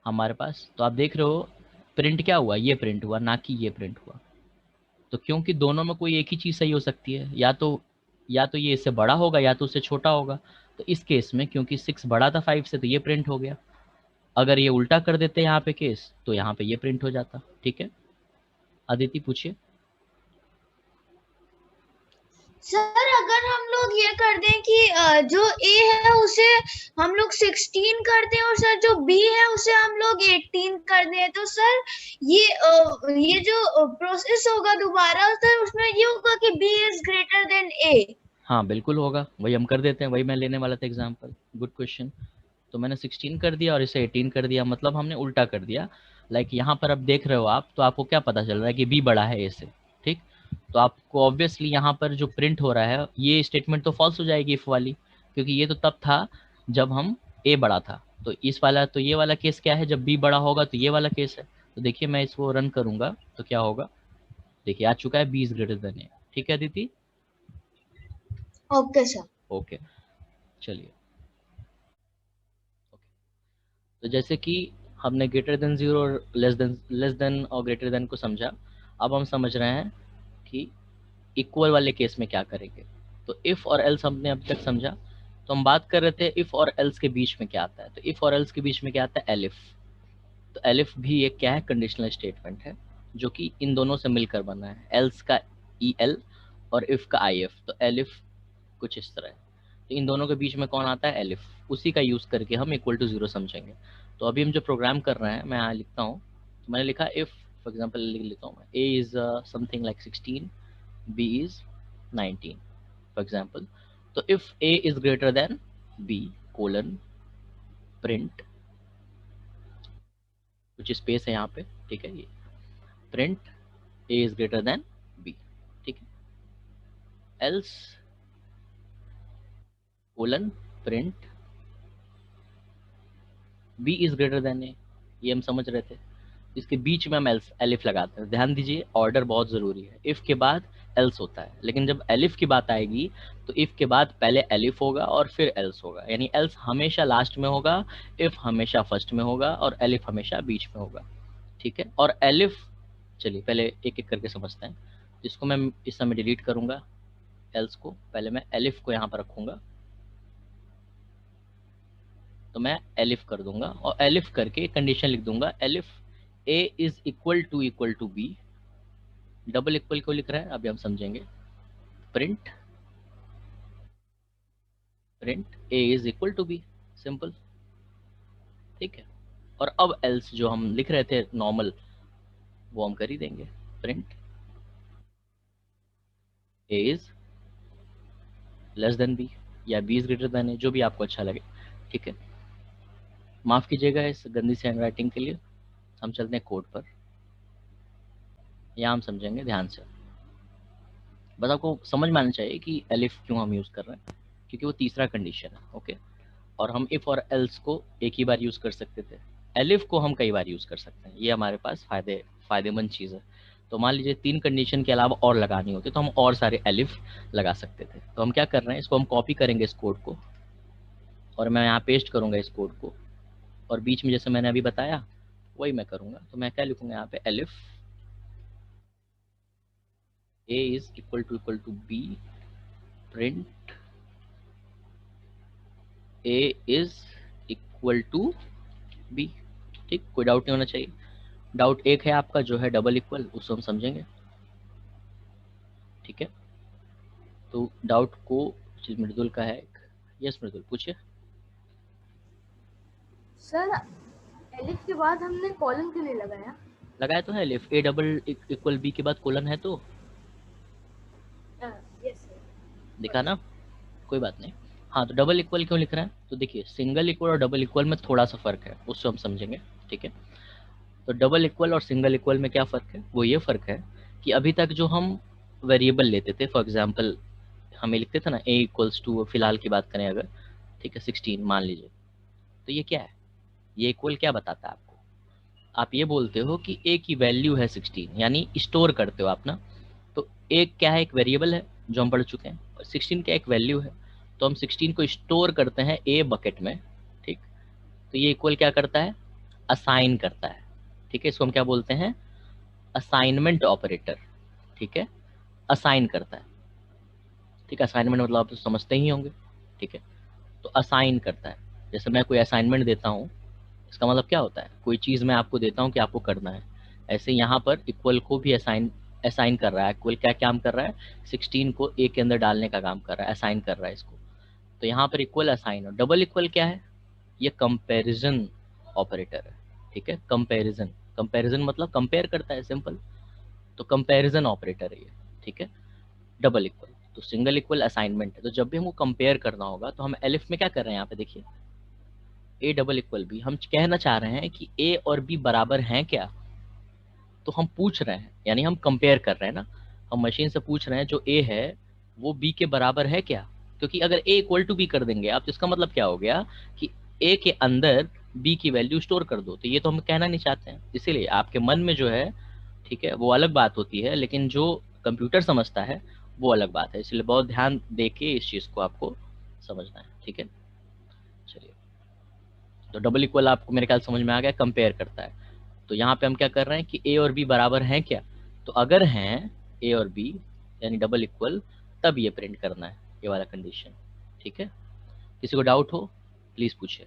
हमारे पास। तो आप देख रहे हो प्रिंट क्या हुआ, ये प्रिंट हुआ, ना कि ये प्रिंट हुआ। तो क्योंकि दोनों में कोई एक ही चीज़ सही हो सकती है, या तो ये इससे बड़ा होगा या तो उससे छोटा होगा। तो इस केस में क्योंकि 6 बड़ा था 5 से तो ये प्रिंट हो गया। अगर ये उल्टा कर देते यहाँ पे केस तो यहाँ पे ये प्रिंट हो जाता, ठीक है। अदिति पूछिए। सर अगर हम लोग ये कर दें कि जो A है उसे हम लोग 16 कर दें और सर जो B है उसे हम लोग 18 कर दें, तो सर ये जो प्रोसेस होगा दोबारा सर उसमें ये होगा कि B is greater then A। हाँ बिल्कुल होगा, वही हम कर देते हैं, वही मैं लेने वाला था एग्जांपल। Good question. तो मैंने 16 कर दिया और इसे 18 कर दिया, मतलब हमने उल्टा कर दिया। लाइक यहाँ पर अब देख रहे हो आप, तो आपको क्या पता चल रहा है कि बी बड़ा है ए से, ठीक। तो आपको ऑब्वियसली यहाँ पर जो प्रिंट हो रहा है ये स्टेटमेंट तो फॉल्स हो जाएगी इफ वाली, क्योंकि ये तो तब था जब हम ए बड़ा था। तो इस वाला, तो ये वाला केस क्या है, जब बी बड़ा होगा तो ये वाला केस है। तो देखिए मैं इसको रन करूंगा तो क्या होगा, देखिए आ चुका है बी इज ग्रेटर देन ए। ठीक है अदिति? Okay sir. ओके चलिए। तो जैसे कि हमने ग्रेटर देन जीरो और लेस देन और ग्रेटर देन को समझा, अब हम समझ रहे हैं कि इक्वल वाले केस में क्या करेंगे। तो इफ और एल्स हमने अब तक समझा, तो हम बात कर रहे थे इफ और एल्स के बीच में क्या आता है। तो इफ और एल्स के बीच में क्या आता है, एलिफ। तो एलिफ भी एक क्या है, कंडीशनल स्टेटमेंट है जो कि इन दोनों से मिलकर बना है, एल्स का ई एल और इफ का आई एफ। तो एलिफ कुछ इस तरह है। तो इन दोनों के बीच में कौन आता है, एलिफ, उसी का यूज करके हम इक्वल टू जीरो समझेंगे। तो अभी हम जो प्रोग्राम कर रहे हैं मैं यहाँ लिखता हूँ, तो मैंने लिखा इफ, फॉर एग्जाम्पल लिख लेता हूँ मैं, A is something like 16, B is 19 for example. तो if A is greater than B colon print, कुछ स्पेस है यहाँ पे, ठीक है, ये print A is greater than B, ठीक है, else colon print B is greater than A. ये हम समझ रहे थे, इसके बीच में हम एलिफ लगाते हैं। ध्यान दीजिए ऑर्डर बहुत जरूरी है, इफ के बाद एल्स होता है, लेकिन जब एलिफ की बात आएगी तो इफ के बाद पहले एलिफ होगा और फिर एल्स होगा, यानी एल्स हमेशा लास्ट में होगा, इफ हमेशा फर्स्ट में होगा और एलिफ हमेशा बीच में होगा, ठीक है। और एलिफ, चलिए पहले एक एक करके समझते हैं। इसको मैं इस समय डिलीट करूंगा, एल्स को, पहले मैं एलिफ को यहाँ पर रखूंगा, तो मैं एलिफ कर दूंगा और एलिफ करके कंडीशन लिख दूंगा, elif A is equal to B. Double equal को लिख रहा है, अभी हम समझेंगे। Print A is equal to B, simple, ठीक है। और अब एल्स जो हम लिख रहे थे नॉर्मल, वो हम कर ही देंगे। Print A is less than B या B is greater than A, जो भी आपको अच्छा लगे, ठीक है। माफ कीजिएगा इस गंदी सी हैंडराइटिंग के लिए। हम चलते हैं कोड पर, यहाँ हम समझेंगे ध्यान से। बस आपको समझ में आना चाहिए कि एलिफ क्यों हम यूज़ कर रहे हैं, क्योंकि वो तीसरा कंडीशन है, ओके। और हम इफ और एल्स को एक ही बार यूज़ कर सकते थे, एलिफ को हम कई बार यूज़ कर सकते हैं, ये हमारे पास फ़ायदेमंद चीज़ है। तो मान लीजिए 3 कंडीशन के अलावा और लगानी होती तो हम और सारे एलिफ लगा सकते थे। तो हम क्या कर रहे हैं, इसको हम कॉपी करेंगे इस कोड को, और मैं यहाँ पेस्ट करूँगा इस कोड को, और बीच में जैसे मैंने अभी बताया वही मैं करूँगा। तो मैं क्या लिखूँगा यहाँ पे, elif a is equal to b, print a is equal to b, ठीक। कोई डाउट नहीं होना चाहिए। डाउट एक है आपका जो है डबल इक्वल, उसको हम समझेंगे, ठीक है। तो डाउट को मृदुल का है। यस मृदुल पूछिए। सर एलिफ के बाद हमने कॉलन क्यों नहीं लगाया तो है elif, a double equal b के बाद कोलन है, तो यस सर, दिखा ना, कोई बात नहीं। हाँ तो डबल इक्वल क्यों लिख रहे हैं, तो देखिए सिंगल इक्वल और डबल इक्वल में थोड़ा सा फर्क है, उससे हम समझेंगे, ठीक है। तो डबल इक्वल और सिंगल इक्वल में क्या फ़र्क है, वो ये फ़र्क है कि अभी तक जो हम वेरिएबल लेते थे, फॉर एग्जांपल हमें लिखते थे ना a इक्वल्स टू, फिलहाल की बात करें अगर, ठीक है, 16 मान लीजिए, तो ये क्या है, ये इक्वल क्या बताता है आपको, आप ये बोलते हो कि a की वैल्यू है 16, यानी स्टोर करते हो आप ना। तो a क्या है, एक वेरिएबल है जो हम पढ़ चुके हैं, और 16 क्या एक वैल्यू है, तो हम 16 को स्टोर करते हैं a बकेट में, ठीक। तो ये इक्वल क्या करता है, असाइन करता है, ठीक है। इसको हम क्या बोलते हैं, असाइनमेंट ऑपरेटर, ठीक है, असाइन करता है, ठीक है। असाइनमेंट मतलब आप तो समझते ही होंगे, ठीक है। तो असाइन करता है, जैसे मैं कोई असाइनमेंट देता हूँ, इसका मतलब क्या होता है, कोई चीज़ मैं आपको देता हूँ कि आपको करना है, ऐसे यहाँ पर इक्वल को भी असाइन कर रहा है, इक्वल क्या काम कर रहा है, 16 को ए के अंदर डालने का काम कर रहा है, असाइन कर रहा है इसको। तो यहाँ पर इक्वल असाइन, और डबल इक्वल क्या है, ये कंपैरिजन ऑपरेटर है, ठीक है। कंपैरिजन, कंपैरिजन मतलब कंपेयर करता है, सिंपल। तो कंपैरिजन ऑपरेटर है ये, ठीक है। डबल इक्वल, तो सिंगल इक्वल असाइनमेंट है। तो जब भी हमको कंपेयर करना होगा तो हम एलिफ में क्या कर रहे हैं, यहाँ पे देखिए ए डबल इक्वल बी, हम कहना चाह रहे हैं कि ए और बी बराबर हैं क्या। तो हम पूछ रहे हैं, यानी हम कंपेयर कर रहे हैं ना, हम मशीन से पूछ रहे हैं जो ए है वो बी के बराबर है क्या। क्योंकि अगर ए इक्वल टू बी कर देंगे आप, तो इसका मतलब क्या हो गया कि ए के अंदर बी की वैल्यू स्टोर कर दो। तो ये तो हम कहना नहीं चाहते हैं, इसीलिए आपके मन में जो है, ठीक है, वो अलग बात होती है, लेकिन जो कंप्यूटर समझता है वो अलग बात है। इसलिए बहुत ध्यान देके इस चीज़ को आपको समझना है, ठीक है। चलिए, तो डबल इक्वल आपको मेरे ख्याल समझ में आ गया, कंपेयर करता है। तो यहाँ पे हम क्या कर रहे हैं कि ए और बी बराबर हैं क्या। तो अगर हैं ए और बी यानी डबल इक्वल, तब ये प्रिंट करना है, ये वाला कंडीशन, ठीक है। किसी को डाउट हो प्लीज पूछिए,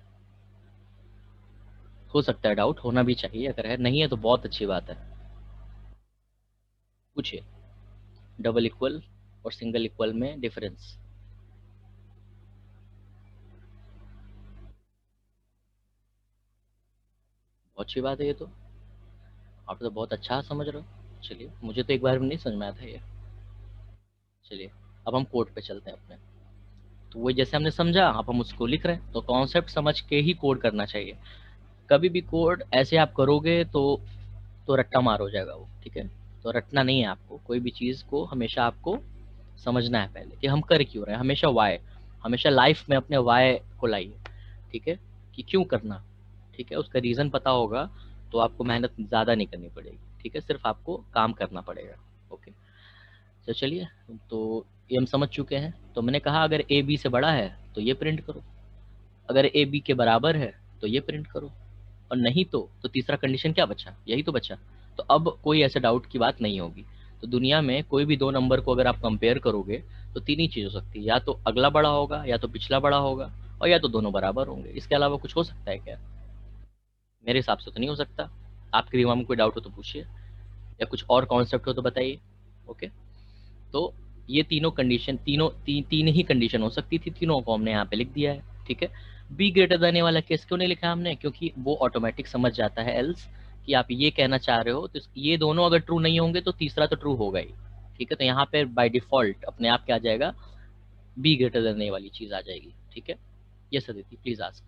हो सकता है डाउट, होना भी चाहिए, अगर है नहीं है तो बहुत अच्छी बात है, पूछिए। डबल इक्वल और सिंगल इक्वल में डिफरेंस। बहुत अच्छी बात है ये तो, आप तो बहुत अच्छा समझ रहे हो। चलिए, मुझे तो एक बार भी नहीं समझ में आया था ये। चलिए, अब हम कोड पे चलते हैं अपने। तो वही जैसे हमने समझा, अब हम उसको लिख रहे हैं। तो कॉन्सेप्ट समझ के ही कोड करना चाहिए। कभी भी कोड ऐसे आप करोगे तो रट्टा मार हो जाएगा वो, ठीक है। तो रटना नहीं है आपको, कोई भी चीज़ को हमेशा आपको समझना है पहले कि हम कर क्यों रहे हैं। हमेशा वाई, हमेशा लाइफ में अपने वाई को लाइए, ठीक है, कि क्यों करना, ठीक है। उसका रीज़न पता होगा तो आपको मेहनत ज़्यादा नहीं करनी पड़ेगी, ठीक है, सिर्फ आपको काम करना पड़ेगा। ओके, तो चलिए, तो ये हम समझ चुके हैं। तो मैंने कहा अगर ए बी से बड़ा है तो ये प्रिंट करो, अगर ए बी के बराबर है तो ये प्रिंट करो, और नहीं तो तीसरा कंडीशन क्या बचा, यही तो बचा। तो अब कोई ऐसे डाउट की बात नहीं होगी। तो दुनिया में कोई भी दो नंबर को अगर आप कंपेयर करोगे तो तीन ही चीज़ हो सकती है, या तो अगला बड़ा होगा, या तो पिछला बड़ा होगा, और या तो दोनों बराबर होंगे। इसके अलावा कुछ हो सकता है क्या? मेरे हिसाब से तो नहीं हो सकता। आपके दिमाग में कोई डाउट हो तो पूछिए, या कुछ और कॉन्सेप्ट हो तो बताइए। ओके, तो ये तीनों कंडीशन, तीन ही कंडीशन हो सकती थी, तीनों को हमने यहाँ पे लिख दिया है, ठीक है। बी ग्रेटर देन ए वाला केस क्यों नहीं लिखा हमने, क्योंकि वो ऑटोमेटिक समझ जाता है एल्स कि आप ये कहना चाह रहे हो। तो ये दोनों अगर ट्रू नहीं होंगे तो तीसरा तो ट्रू होगा ही, ठीक है। तो यहाँ पे बाय डिफॉल्ट अपने आप क्या आ जाएगा, बी ग्रेटर देन ए वाली चीज आ जाएगी, ठीक है। Yes Aditi, please ask.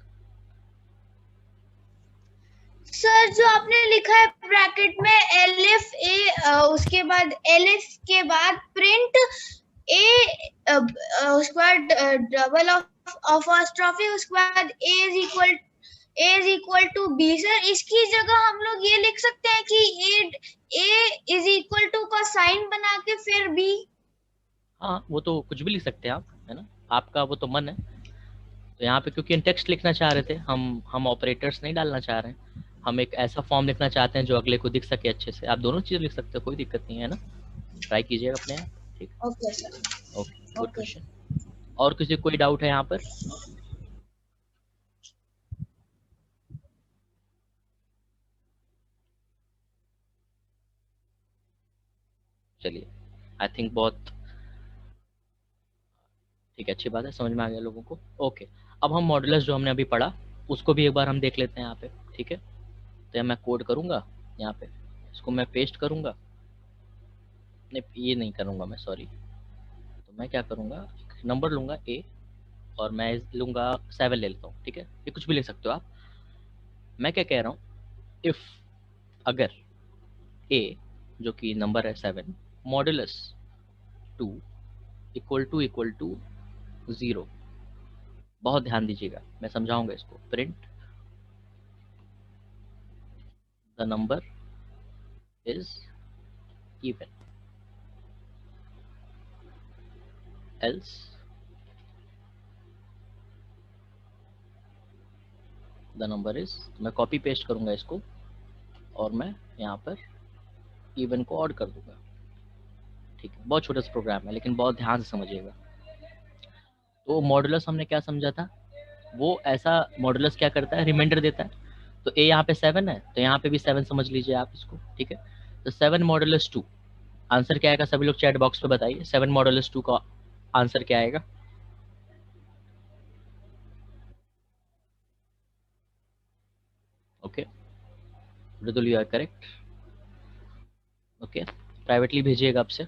Sir जो आपने लिखा है ब्रैकेट में एलिफ ए, उसके बाद एलिफ के बाद प्रिंट ए, उसके बाद डबल ऑफ अपॉस्ट्रोफी, उसके बाद A is equal to B. Sir इसकी जगह हम लोग ये लिख सकते हैं कि ए इज इक्वल टू का साइन बना के फिर बी। हाँ, वो तो कुछ भी लिख सकते हैं आप, है ना, आपका वो तो मन है। तो यहाँ पे क्योंकि टेक्स्ट लिखना चाह रहे थे हम ऑपरेटर्स नहीं डालना चाह रहे हैं, हम एक ऐसा फॉर्म लिखना चाहते हैं जो अगले को दिख सके अच्छे से। आप दोनों चीज़ लिख सकते हो, कोई दिक्कत नहीं है ना, ट्राई कीजिएगा अपने आप, ठीक। Okay sir, okay, good question. और किसी को कोई डाउट है यहाँ पर? चलिए, आई थिंक बहुत ठीक है, अच्छी बात है, समझ में आ गया लोगों को। ओके, अब हम मॉडुलस जो हमने अभी पढ़ा उसको भी एक बार हम देख लेते हैं यहाँ पे, ठीक है। तो मैं कोड करूँगा यहाँ पे, इसको मैं पेस्ट करूँगा, नहीं ये नहीं करूँगा मैं, सॉरी। तो मैं क्या करूँगा, नंबर लूँगा ए, और मैं लूँगा 7 ले लेता हूँ, ठीक है। ये कुछ भी ले सकते हो आप। मैं क्या कह रहा हूँ, इफ़ अगर ए जो कि नंबर है 7 मॉडुलस 2 इक्वल टू 0, बहुत ध्यान दीजिएगा, मैं समझाऊंगा इसको। Print the number is even, else the number is, मैं कॉपी पेस्ट करूंगा इसको और मैं यहाँ पर इवन को ऑड कर दूंगा, ठीक है। बहुत छोटा सा प्रोग्राम है लेकिन बहुत ध्यान से समझिएगा। तो मॉडुलस हमने क्या समझा था, वो ऐसा मॉडुलस क्या करता है, रिमाइंडर देता है। तो ए यहाँ पे 7 है तो यहाँ पे भी 7 समझ लीजिए आप इसको, ठीक है। तो 7 मॉडुलस 2, आंसर क्या आएगा सभी लोग चैट बॉक्स पे बताइए, 7 मॉडुलस 2 का आंसर क्या आएगा? Okay, Mridul you are correct. Okay, privately भेजिएगा आपसे,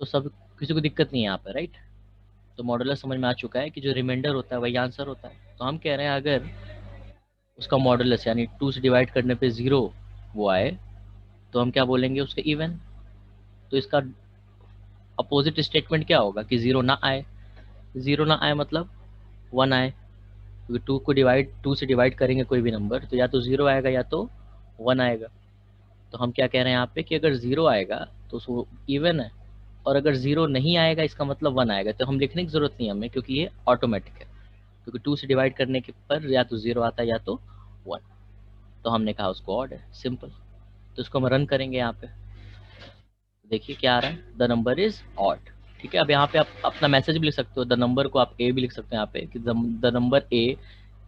तो सब किसी को दिक्कत नहीं है यहाँ पे, राइट? तो मॉडुलस समझ में आ चुका है कि जो रिमाइंडर होता है वही आंसर होता है। तो हम कह रहे हैं अगर उसका मॉडुलस यानी 2 से डिवाइड करने पे 0 वो आए तो हम क्या बोलेंगे, उसके इवन। तो इसका अपोजिट स्टेटमेंट क्या होगा कि 0 ना आए। 0 ना आए मतलब 1 आए, क्योंकि 2 से डिवाइड करेंगे कोई भी नंबर तो या तो 0 आएगा या तो 1 आएगा। तो हम क्या कह रहे हैं यहाँ पे कि अगर 0 आएगा तो वो इवन है, और अगर 0 नहीं आएगा इसका मतलब 1 आएगा। तो हम लिखने की जरूरत नहीं हमें, क्योंकि ये ऑटोमेटिक है, क्योंकि 2 से डिवाइड करने के पर या तो 0 आता है या तो 1। तो हमने कहा उसको ऑड है, सिंपल। तो इसको हम रन करेंगे यहाँ पे, देखिए क्या आ रहा है, द नंबर इज ऑड। ठीक है, अब यहाँ पे आप अपना मैसेज भी लिख सकते हो, द नंबर को आप ए भी लिख सकते हैं यहाँ पे कि the number A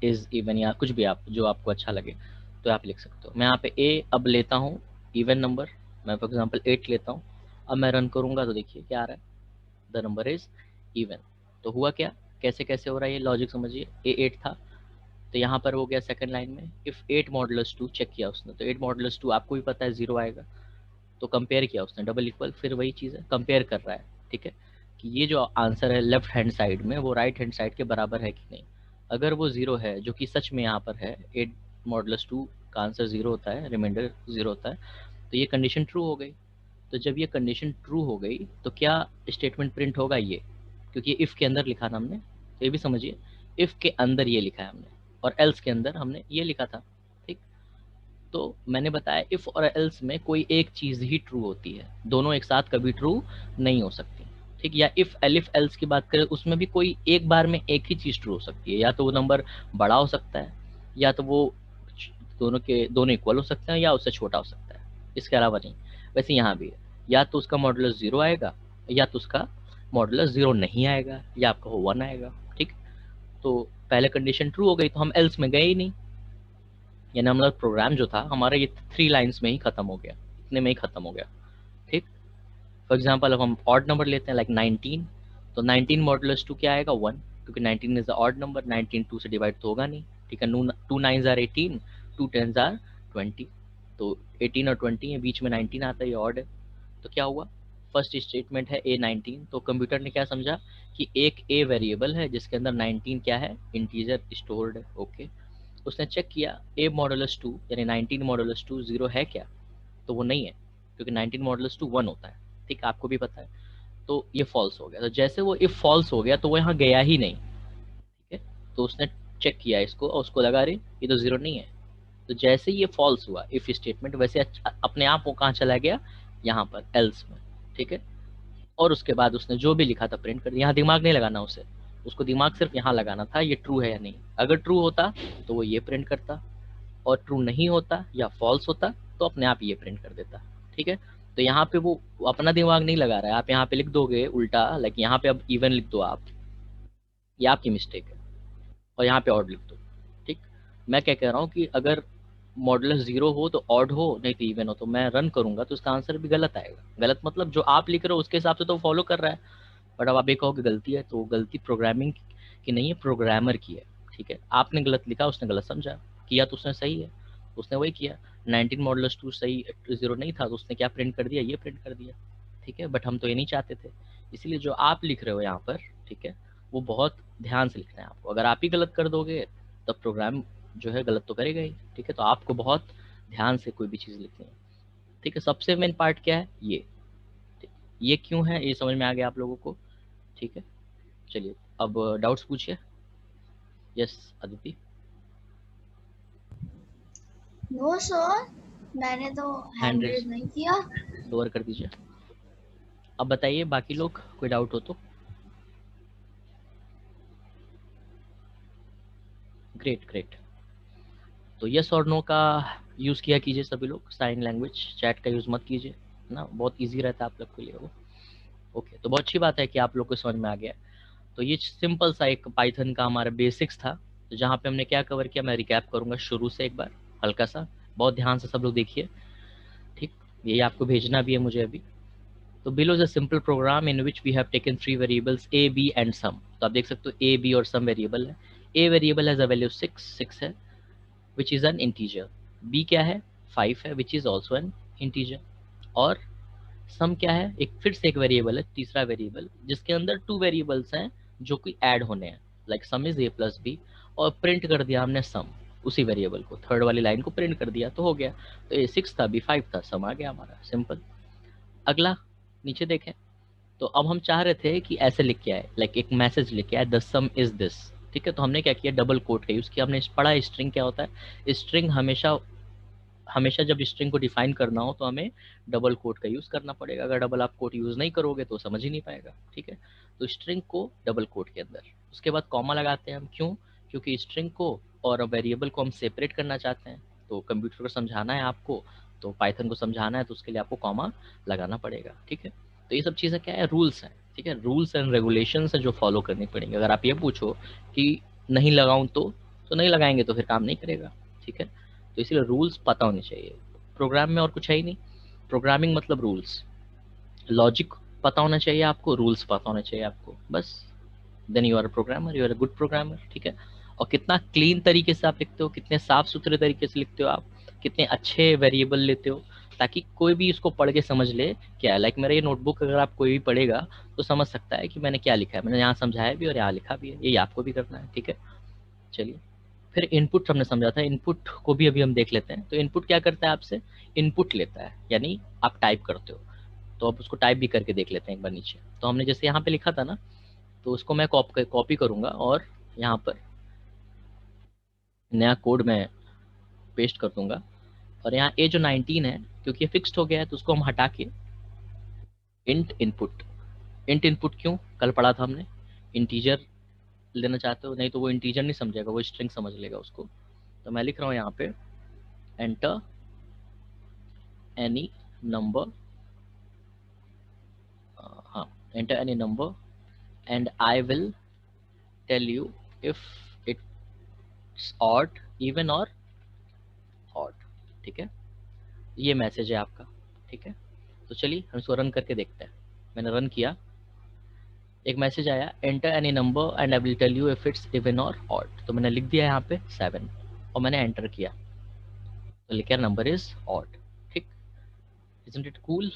is even, या कुछ भी आप जो आपको अच्छा लगे तो आप लिख सकते हो। मैं यहाँ पे ए अब लेता हूँ इवन नंबर, मैं फॉर एग्जांपल 8 लेता हूँ। अब मैं रन करूँगा तो देखिए क्या आ रहा है, द नंबर इज इवन। तो हुआ क्या, कैसे कैसे हो रहा है ये लॉजिक समझिए। ए 8 था तो यहाँ पर हो गया सेकंड लाइन में इफ 8 मॉडुलस 2 चेक किया उसने, तो 8 मॉडुलस 2 आपको भी पता है 0 आएगा, तो कंपेयर किया उसने डबल इक्वल, फिर वही चीज़ है कंपेयर कर रहा है। ठीक है, कि ये जो आंसर है लेफ्ट हैंड साइड में वो राइट हैंड साइड के बराबर है कि नहीं। अगर वो 0 है, जो कि सच में यहाँ पर है, 8 मॉडुलस 2 का आंसर 0 होता है, रिमाइंडर 0 होता है, तो ये कंडीशन ट्रू हो गई। तो जब ये कंडीशन ट्रू हो गई तो क्या स्टेटमेंट प्रिंट होगा, ये, क्योंकि इफ़ के अंदर लिखा था हमने, तो ये भी समझिए इफ़ के अंदर ये लिखा है हमने और एल्स के अंदर हमने ये लिखा था। ठीक, तो मैंने बताया इफ़ और एल्स में कोई एक चीज़ ही ट्रू होती है, दोनों एक साथ कभी ट्रू नहीं हो सकती। ठीक, या इफ़ एलिफ एल्स की बात करें उसमें भी कोई एक बार में एक ही चीज़ ट्रू हो सकती है, या तो वो नंबर बड़ा हो सकता है या तो वो दोनों इक्वल हो सकते हैं या उससे छोटा हो सकता है, इसके अलावा नहीं। वैसे यहाँ भी है, या तो उसका मॉडुलस 0 आएगा या तो उसका मॉडुलस 0 नहीं आएगा, या आपका 1 आएगा। ठीक, तो पहले कंडीशन ट्रू हो गई तो हम एल्स में गए ही नहीं, यानी हमारा प्रोग्राम जो था हमारा ये 3 लाइन्स में ही खत्म हो गया, इतने में ही खत्म हो गया। ठीक, फॉर एग्जाम्पल अब हम ऑड नंबर लेते हैं लाइक 19, तो 19 मॉडुलस 2 क्या आएगा 1, क्योंकि 19 इज द ऑड नंबर, 19 2 से डिवाइड तो होगा नहीं। ठीक है, 2 9s आर 18, 2 10s आर 20, तो 18 और 20 है, बीच में 19 आता है, ये ऑड है। तो क्या हुआ, फर्स्ट स्टेटमेंट है ए 19, तो कंप्यूटर ने क्या समझा कि एक ए वेरिएबल है जिसके अंदर 19 क्या है, इंटीजर स्टोर्ड है। ओके, उसने चेक किया ए मॉडुलस 2 यानी 19 मॉडुलस 2 0 है क्या, तो वो नहीं है, क्योंकि 19 मॉडुलस 2 1 होता है। ठीक, आपको भी पता है, तो ये फॉल्स हो गया। तो जैसे वो इफ फॉल्स हो गया तो वो यहाँ गया ही नहीं। ठीक है, तो उसने चेक किया इसको और उसको लगा अरे ये तो 0 नहीं है। तो जैसे ये फॉल्स हुआ इफ स्टेटमेंट, वैसे अपने आप वो कहाँ चला गया, यहाँ पर एल्स में। ठीक है, और उसके बाद उसने जो भी लिखा था प्रिंट कर दिया, यहाँ दिमाग नहीं लगाना उसे, उसको दिमाग सिर्फ यहाँ लगाना था ये ट्रू है या नहीं। अगर ट्रू होता तो वो ये प्रिंट करता, और ट्रू नहीं होता या फॉल्स होता तो अपने आप ये प्रिंट कर देता। ठीक है, तो यहाँ पे वो अपना दिमाग नहीं लगा रहा है, आप यहाँ पे लिख दोगे उल्टा, लाइक यहाँ पे अब इवन लिख दो आप, ये आपकी मिस्टेक है, और यहाँ पे ऑड लिख दो। ठीक, मैं क्या कह रहा हूँ कि अगर मॉडुलस 0 हो तो ऑड हो, नहीं तो इवन हो, तो मैं रन करूंगा तो उसका आंसर भी गलत आएगा। गलत मतलब जो आप लिख रहे हो उसके हिसाब से तो फॉलो कर रहा है, बट अब आप ये कहोगे गलती है, तो गलती प्रोग्रामिंग की नहीं है, प्रोग्रामर की है। ठीक है, आपने गलत लिखा, उसने गलत समझा, किया तो उसने सही है, उसने वही किया। 19 मॉडुलस 2 सही 0 नहीं था तो उसने क्या प्रिंट कर दिया, ये प्रिंट कर दिया। ठीक है, बट हम तो ये नहीं चाहते थे, इसलिए जो आप लिख रहे हो यहाँ पर, ठीक है, वो बहुत ध्यान से लिखना है आपको। अगर आप ही गलत कर दोगे तब प्रोग्राम जो है गलत तो करेगा ही। ठीक है, तो आपको बहुत ध्यान से कोई भी चीज़ लिखनी है। ठीक है, सबसे मेन पार्ट क्या है, ये क्यों है, ये समझ में आ गया आप लोगों को। ठीक है, चलिए अब डाउट्स पूछिए। यस अदिति। नो सर, मैंने तो हैंड रेज नहीं किया। लोअर कर दीजिए। अब बताइए बाकी लोग, कोई डाउट हो तो। ग्रेट ग्रेट, तो यस और नो का यूज़ किया कीजिए सभी लोग, साइन लैंग्वेज, चैट का यूज़ मत कीजिए ना, बहुत इजी रहता है आप लोग के लिए वो। ओके, तो बहुत अच्छी बात है कि आप लोग को समझ में आ गया। तो ये सिंपल सा एक पाइथन का हमारा बेसिक्स था, तो जहाँ पे हमने क्या कवर किया मैं रिकैप करूँगा शुरू से एक बार हल्का सा, बहुत ध्यान से सब लोग देखिए। ठीक, यही आपको भेजना भी है मुझे अभी। तो below is a simple program in which we have taken 3 variables A B and sum. तो आप देख सकते हो ए बी और सम वेरिएबल है। A variable has a value 6 है which is an integer. B क्या है 5 है which is also an integer. और सम क्या है, एक फिर से एक वेरिएबल है, तीसरा वेरिएबल जिसके अंदर 2 वेरिएबल्स हैं जो कि ऐड होने हैं, like sum is A plus B. और प्रिंट कर दिया हमने सम, उसी वेरिएबल को, थर्ड वाली लाइन को प्रिंट कर दिया तो हो गया। तो ए 6 था, बी 5 था, सम आ गया हमारा, सिंपल। अगला नीचे देखें, तो अब हम चाह रहे थे कि ऐसे लिख के आए, लाइक एक मैसेज लिख के आए द सम इज दिस, ठीक है। तो हमने क्या किया, डबल कोट का यूज किया। हमने पढ़ा स्ट्रिंग क्या होता है, स्ट्रिंग हमेशा हमेशा जब स्ट्रिंग को डिफाइन करना हो तो हमें डबल कोट का यूज करना पड़ेगा। अगर डबल आप कोट यूज नहीं करोगे तो समझ ही नहीं पाएगा, ठीक है। तो स्ट्रिंग को डबल कोट के अंदर, उसके बाद कॉमा लगाते हैं हम, क्यों, क्योंकि स्ट्रिंग को और वेरिएबल को हम सेपरेट करना चाहते हैं। तो कंप्यूटर को समझाना है आपको, तो पाइथन को समझाना है, तो उसके लिए आपको कॉमा लगाना पड़ेगा, ठीक है। तो ये सब चीज़ें क्या है, रूल्स हैं, ठीक है। रूल्स एंड रेगुलेशंस है जो फॉलो करनी पड़ेंगे। अगर आप ये पूछो कि नहीं लगाऊं तो नहीं लगाएंगे, तो फिर काम नहीं करेगा, ठीक है। तो इसीलिए रूल्स पता होने चाहिए। प्रोग्राम में और कुछ है ही नहीं, प्रोग्रामिंग मतलब रूल्स, लॉजिक पता होना चाहिए आपको, रूल्स पता होना चाहिए आपको, बस। Then you are a programmer, you are a good programmer, ठीक है। और कितना क्लीन तरीके से आप लिखते हो, कितने साफ सुथरे तरीके से लिखते हो आप, कितने अच्छे वेरिएबल लेते हो, ताकि कोई भी इसको पढ़ के समझ ले क्या है। लाइक मेरा ये नोटबुक अगर आप कोई भी पढ़ेगा तो समझ सकता है कि मैंने क्या लिखा है, मैंने यहाँ समझाया भी और यहाँ लिखा भी है, यही आपको भी करना है, ठीक है। चलिए, फिर इनपुट हमने समझा था, इनपुट को भी अभी हम देख लेते हैं। तो इनपुट क्या करता है, आपसे इनपुट लेता है, यानी आप टाइप करते हो, तो आप उसको टाइप भी करके देख लेते हैं एक बार नीचे। तो हमने जैसे यहाँ पे लिखा था ना, तो उसको मैं कॉपी करूंगा और यहाँ पर नया कोड मैं पेस्ट कर दूंगा। और यहाँ ए जो 19 है, क्योंकि ये फिक्स्ड हो गया है, तो उसको हम हटा के इंट इनपुट। इंट इनपुट क्यों, कल पढ़ा था हमने, इंटीजर लेना चाहते हो, नहीं तो वो इंटीजर नहीं समझेगा, वो स्ट्रिंग समझ लेगा उसको। तो मैं लिख रहा हूँ यहाँ पे एंटर एनी नंबर, हाँ, enter any number and I will tell you if it's odd, even or odd, ठीक है। ये मैसेज है आपका, ठीक है। तो चलिए हम इसको रन करके देखते हैं। मैंने रन किया, एक मैसेज आया enter any number and I will tell you if it's even or odd. तो मैंने लिख दिया यहाँ पे 7 और मैंने एंटर किया, तो लिखा नंबर इज ऑड, ठीक। Isn't it cool.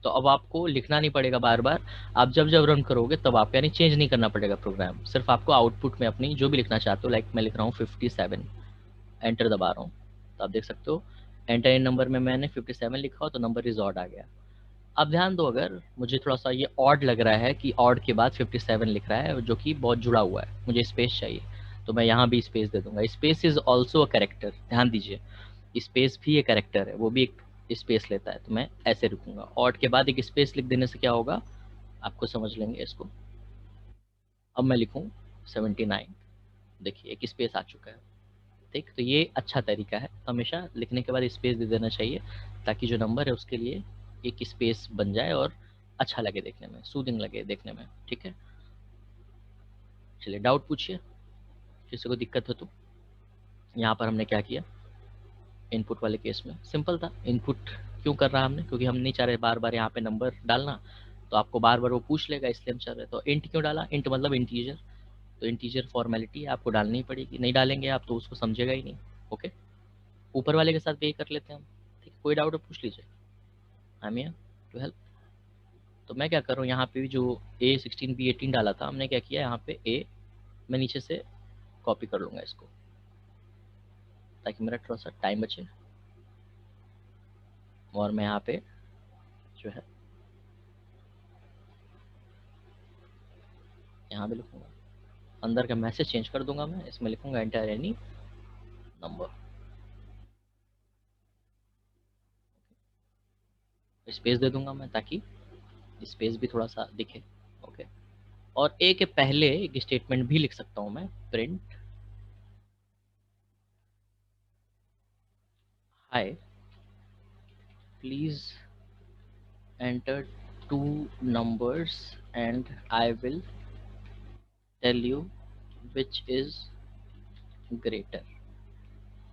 तो अब आपको लिखना नहीं पड़ेगा बार बार, आप जब जब रन करोगे तब आप, यानी चेंज नहीं करना पड़ेगा प्रोग्राम, सिर्फ आपको आउटपुट में अपनी जो भी लिखना चाहते हो, लाइक मैं लिख रहा हूँ 57, एंटर दबा रहा हूँ, तो आप देख सकते हो एंटर इन नंबर में मैंने 57 लिखा हो तो नंबर इज ऑड आ गया। अब ध्यान दो, अगर मुझे थोड़ा सा ये ऑड लग रहा है कि ऑड के बाद 57 लिख रहा है जो कि बहुत जुड़ा हुआ है, मुझे स्पेस चाहिए, तो मैं यहाँ भी स्पेस दे दूंगा। Space is also a character, ध्यान दीजिए, स्पेस भी एक कैरेक्टर है, वो भी एक स्पेस लेता है। तो मैं ऐसे रुकूंगा, ऑड के बाद एक स्पेस लिख देने से क्या होगा, आपको समझ लेंगे इसको। अब मैं लिखूं 79, देखिए एक स्पेस आ चुका है, ठीक। तो ये अच्छा तरीका है, हमेशा लिखने के बाद स्पेस दे देना चाहिए, ताकि जो नंबर है उसके लिए एक स्पेस बन जाए और अच्छा लगे देखने में, सूदिंग लगे देखने में, ठीक है। चलिए डाउट पूछिए, किसी को दिक्कत हो तो। यहाँ पर हमने क्या किया, इनपुट वाले केस में सिंपल था। इनपुट क्यों कर रहा हमने, क्योंकि हम नहीं चाह रहे बार बार यहाँ पे नंबर डालना, तो आपको बार बार वो पूछ लेगा, इसलिए हम चाह रहे। तो इंट क्यों डाला, इंट मतलब इंटीजर, तो इंटीजर फॉर्मेलिटी आपको डालनी ही पड़ेगी, नहीं डालेंगे आप तो उसको समझेगा ही नहीं, ओके। ऊपर वाले के साथ भी यही कर लेते हैं हम, ठीक है। कोई डाउट है पूछ लीजिए, I am here to help. तो मैं क्या कर रहा हूँ, यहाँ पे भी जो A16 B18 डाला था, हमने क्या किया, यहाँ पे ए मैं नीचे से कॉपी कर लूँगा इसको, ताकि मेरा थोड़ा सा टाइम बचे। और मैं यहाँ पे जो है यहाँ भी लिखूँगा, अंदर का मैसेज चेंज कर दूंगा, मैं इसमें लिखूँगा एंटर एनी नंबर, स्पेस दे दूंगा मैं, ताकि स्पेस भी थोड़ा सा दिखे, ओके। और ए के पहले एक स्टेटमेंट भी लिख सकता हूँ मैं, print hi please enter 2 numbers and I will tell you which is greater,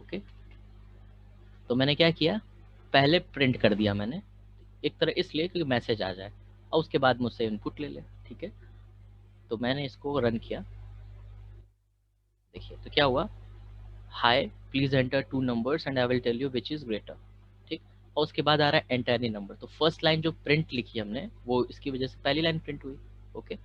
okay. तो मैंने क्या किया, पहले प्रिंट कर दिया मैंने, एक तरह इसलिए क्योंकि मैसेज आ जाए और उसके बाद मुझसे इनपुट ले ले, ठीक है। तो मैंने इसको रन किया, देखिए तो क्या हुआ, hi please enter 2 numbers and I will tell you which is greater, ठीक। और उसके बाद आ रहा है एंटर एनी नंबर। तो फर्स्ट लाइन जो प्रिंट लिखी हमने वो इसकी वजह से पहली लाइन प्रिंट हुई, ओके।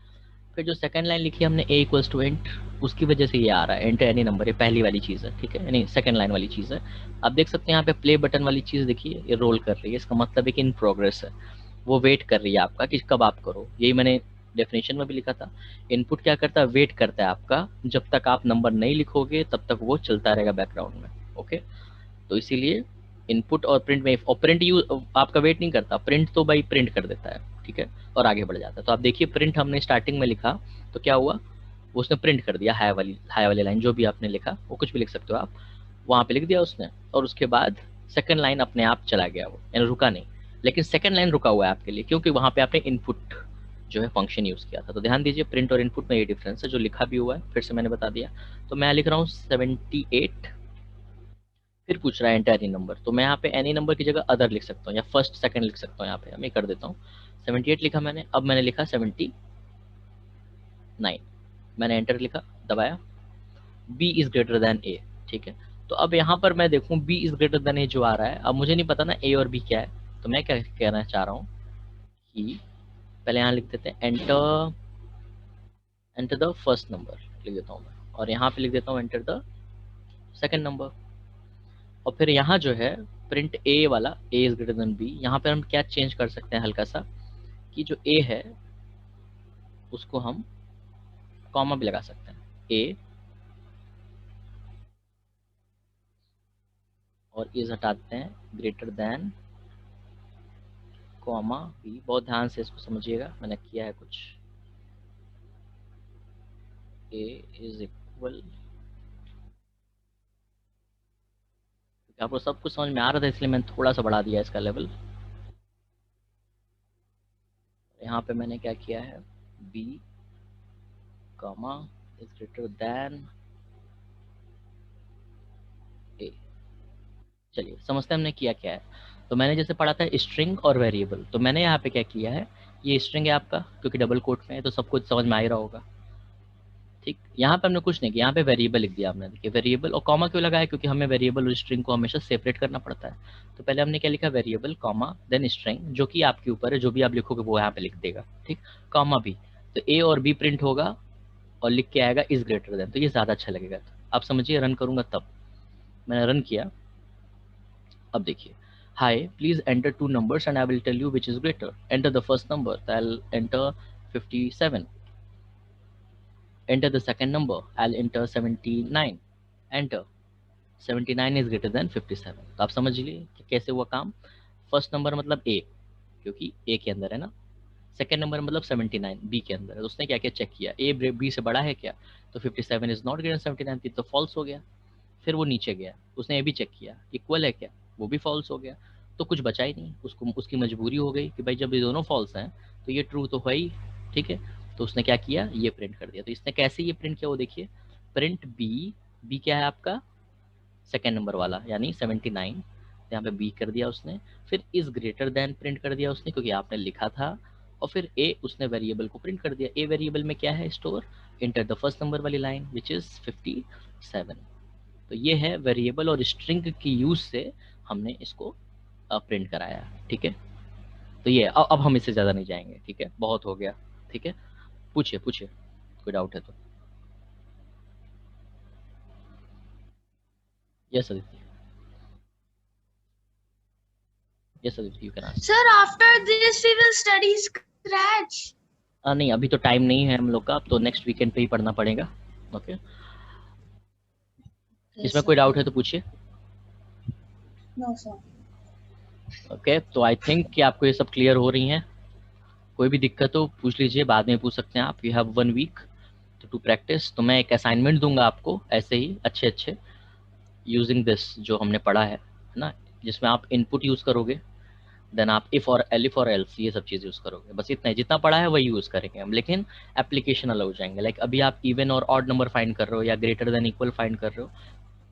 फिर जो सेकंड लाइन लिखी हमने a इक्वल्स टू एंट, उसकी वजह से ये आ रहा है एंटर एनी नंबर, ये पहली वाली चीज़ है, ठीक है, यानी सेकंड लाइन वाली चीज़ है। आप देख सकते हैं यहाँ पे प्ले बटन वाली चीज़ देखिए, ये रोल कर रही है, इसका मतलब है कि इन प्रोग्रेस है, वो वेट कर रही है आपका कि कब आप करो। यही मैंने डेफिनेशन में भी लिखा था, इनपुट क्या करता है, वेट करता है आपका, जब तक आप नंबर नहीं लिखोगे तब तक वो चलता रहेगा बैकग्राउंड में, ओके। तो इसीलिए इनपुट और प्रिंट में, और प्रिंट यूज आपका वेट नहीं करता, प्रिंट तो भाई प्रिंट कर देता है, ठीक है, और आगे बढ़ जाता है। तो आप देखिए प्रिंट हमने स्टार्टिंग में लिखा तो क्या हुआ, उसने प्रिंट कर दिया हाई वाली लाइन, जो भी आपने लिखा वो कुछ भी लिख सकते हो आप, वहाँ पे लिख दिया उसने, और उसके बाद सेकंड लाइन अपने आप चला गया, वो यानी रुका नहीं। लेकिन सेकंड लाइन रुका हुआ है आपके लिए क्योंकि वहाँ पे आपने इनपुट जो है फंक्शन यूज़ किया था। तो ध्यान दीजिए प्रिंट और इनपुट में ये डिफरेंस है, जो लिखा भी हुआ है फिर से मैंने बता दिया। तो मैं लिख रहा हूँ 78, फिर पूछ रहा है एंटर एनी नंबर, तो मैं यहाँ पे एनी नंबर की जगह अदर लिख सकता हूँ या फर्स्ट सेकंड लिख सकता हूँ, यहाँ पे मैं कर देता हूँ 78 लिखा मैंने, अब मैंने लिखा 79, मैंने एंटर लिखा दबाया, b is greater then a, ठीक है। तो अब यहाँ पर मैं देखूँ b is greater then a जो आ रहा है, अब मुझे नहीं पता ना a और b क्या है, तो मैं क्या कहना चाह रहा हूँ कि पहले यहाँ लिख देते हैं एंटर द फर्स्ट नंबर लिख देता हूँ मैं, और यहाँ पे लिख देता हूँ एंटर द सेकंड नंबर। और फिर यहाँ जो है प्रिंट a वाला a is greater then b, यहाँ पे हम क्या चेंज कर सकते हैं हल्का सा, कि जो a है उसको हम कॉमा भी लगा सकते हैं, a और इज हटा देते हैं, ग्रेटर देन कॉमा b। बहुत ध्यान से इसको समझिएगा, मैंने किया है कुछ, a इज इक्वल, आपको सब कुछ समझ में आ रहा था इसलिए मैंने थोड़ा सा बढ़ा दिया इसका लेवल। यहाँ पे मैंने क्या किया है, b comma is greater then a। चलिए समझते हैं हमने किया क्या है। तो मैंने जैसे पढ़ा था स्ट्रिंग और वेरिएबल, तो मैंने यहाँ पे क्या किया है, ये स्ट्रिंग है आपका क्योंकि डबल कोट में है तो सब कुछ समझ में आ ही रहा होगा, ठीक। यहाँ पे हमने कुछ नहीं किया, यहाँ पे वेरिएबल लिख दिया हमने, देखिए वेरिएबल, और कॉमा क्यों लगाया, क्योंकि हमें वेरिएबल और स्ट्रिंग को हमेशा सेपरेट करना पड़ता है। तो पहले हमने क्या लिखा, वेरिएबल कॉमा देन स्ट्रिंग, जो कि आपके ऊपर है, जो भी आप लिखोगे वो यहाँ पे लिख देगा, ठीक, कॉमा भी। तो ए और बी प्रिंट होगा और लिख के आएगा इज ग्रेटर देन, तो ये ज़्यादा अच्छा लगेगा। तो आप समझिए रन करूँगा तब, मैंने रन किया, अब देखिए hi please enter 2 numbers and I will tell you which is greater, enter the first number, तो I enter 57, enter the second number, I'll enter 79, enter 79 is greater than 57। तो आप समझ लीजिए कि कैसे हुआ काम। फर्स्ट नंबर मतलब a, क्योंकि a के अंदर है ना, सेकेंड नंबर मतलब 79 b के अंदर है, तो उसने क्या क्या चेक किया, a b से बड़ा है क्या, तो 57 इज नॉट ग्रेटर देन 79, तो फॉल्स हो गया। फिर वो नीचे गया, उसने ये भी चेक किया इक्वल है क्या, वो भी फॉल्स हो गया, तो कुछ बचा ही नहीं उसको, उसकी मजबूरी हो गई कि भाई जब ये दोनों फॉल्स हैं तो ये ट्रू तो है ही, ठीक है। तो उसने क्या किया, ये प्रिंट कर दिया। तो इसने कैसे ये प्रिंट किया वो देखिए, प्रिंट बी क्या है आपका सेकेंड नंबर वाला यानी 79, यहाँ पे बी कर दिया उसने, फिर इज ग्रेटर देन प्रिंट कर दिया उसने क्योंकि आपने लिखा था, और फिर ए उसने वेरिएबल को प्रिंट कर दिया। ए वेरिएबल में क्या है store, enter the first number वाली लाइन विच इज 57। तो ये है वेरिएबल और स्ट्रिंग की यूज से हमने इसको प्रिंट कराया, ठीक है। तो ये अब हम इससे ज़्यादा नहीं जाएंगे, ठीक है, बहुत हो गया, ठीक है। पूछिए पूछिए, कोई डाउट है तो। Yes Aditi, yes Aditi, you can ask. Sir, after this we will study Scratch. नहीं अभी तो टाइम नहीं है हम लोग का, अब तो नेक्स्ट वीकेंड पे ही पढ़ना पड़ेगा, ओके। इसमें कोई डाउट है तो पूछिए। No, sir. ओके तो आई थिंक कि आपको ये सब क्लियर हो रही हैं। कोई भी दिक्कत हो पूछ लीजिए, बाद में पूछ सकते हैं आप। You have 1 week to practise. तो मैं एक असाइनमेंट दूंगा आपको ऐसे ही अच्छे यूजिंग दिस जो हमने पढ़ा है ना, जिसमें आप इनपुट यूज़ करोगे, देन आप इफ़ और एल्स ये सब चीज़ यूज़ करोगे, बस इतना ही, जितना पढ़ा है वही यूज़ करेंगे हम, लेकिन एप्लीकेशन अलग हो जाएंगे। लाइक अभी आप even or odd number find कर रहे हो या ग्रेटर देन इक्वल फाइंड कर रहे हो,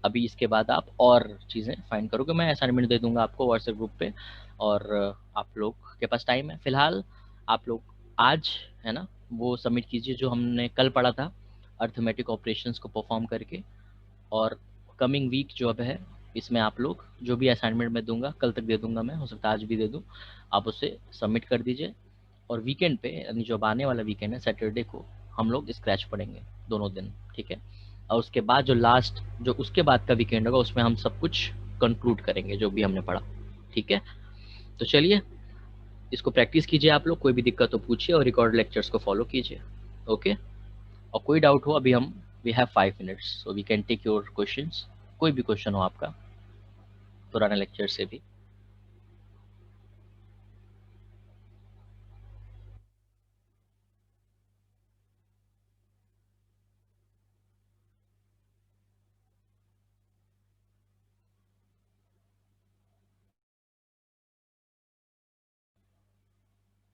अभी इसके बाद आप और चीज़ें फाइंड करोगे, मैं असाइनमेंट दे दूंगा आपको व्हाट्सएप ग्रुप पे, और आप लोग के पास टाइम है। फिलहाल आप लोग आज, है ना, वो सबमिट कीजिए जो हमने कल पढ़ा था, अर्थमेटिक ऑपरेशंस को परफॉर्म करके। और कमिंग वीक जो अब है, इसमें आप लोग जो भी असाइनमेंट मैं दूंगा, कल तक दे दूंगा मैं, हो सकता है आज भी दे दूं, आप उसे सबमिट कर दीजिए। और वीकेंड पे, यानी जो अब आने वाला वीकेंड है, सैटरडे को हम लोग स्क्रैच पढ़ेंगे दोनों दिन, ठीक है। और उसके बाद जो लास्ट, जो उसके बाद का वीकेंड होगा, उसमें हम सब कुछ कंक्लूड करेंगे जो भी हमने पढ़ा, ठीक है। तो चलिए, इसको प्रैक्टिस कीजिए आप लोग, कोई भी दिक्कत हो पूछिए, और रिकॉर्ड लेक्चर्स को फॉलो कीजिए, ओके। और कोई डाउट हो, अभी हम we have 5 minutes, so we can take your questions, कोई भी क्वेश्चन हो आपका पुराने लेक्चर से भी।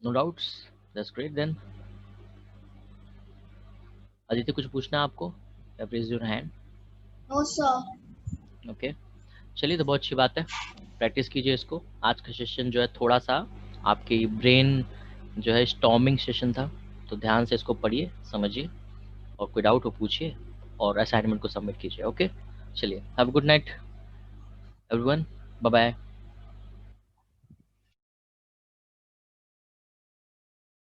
No doubts, that's great then. Aditya, कुछ पूछना है आपको? Raise your hand. No sir. Okay, चलिए, तो बहुत अच्छी बात है, प्रैक्टिस कीजिए इसको। आज का सेशन जो है थोड़ा सा आपकी ब्रेन जो है स्टॉर्मिंग सेशन था, तो ध्यान से इसको पढ़िए, समझिए, और कोई डाउट हो पूछिए, और असाइनमेंट को सबमिट कीजिए, ओके। चलिए, have a good night everyone, bye bye.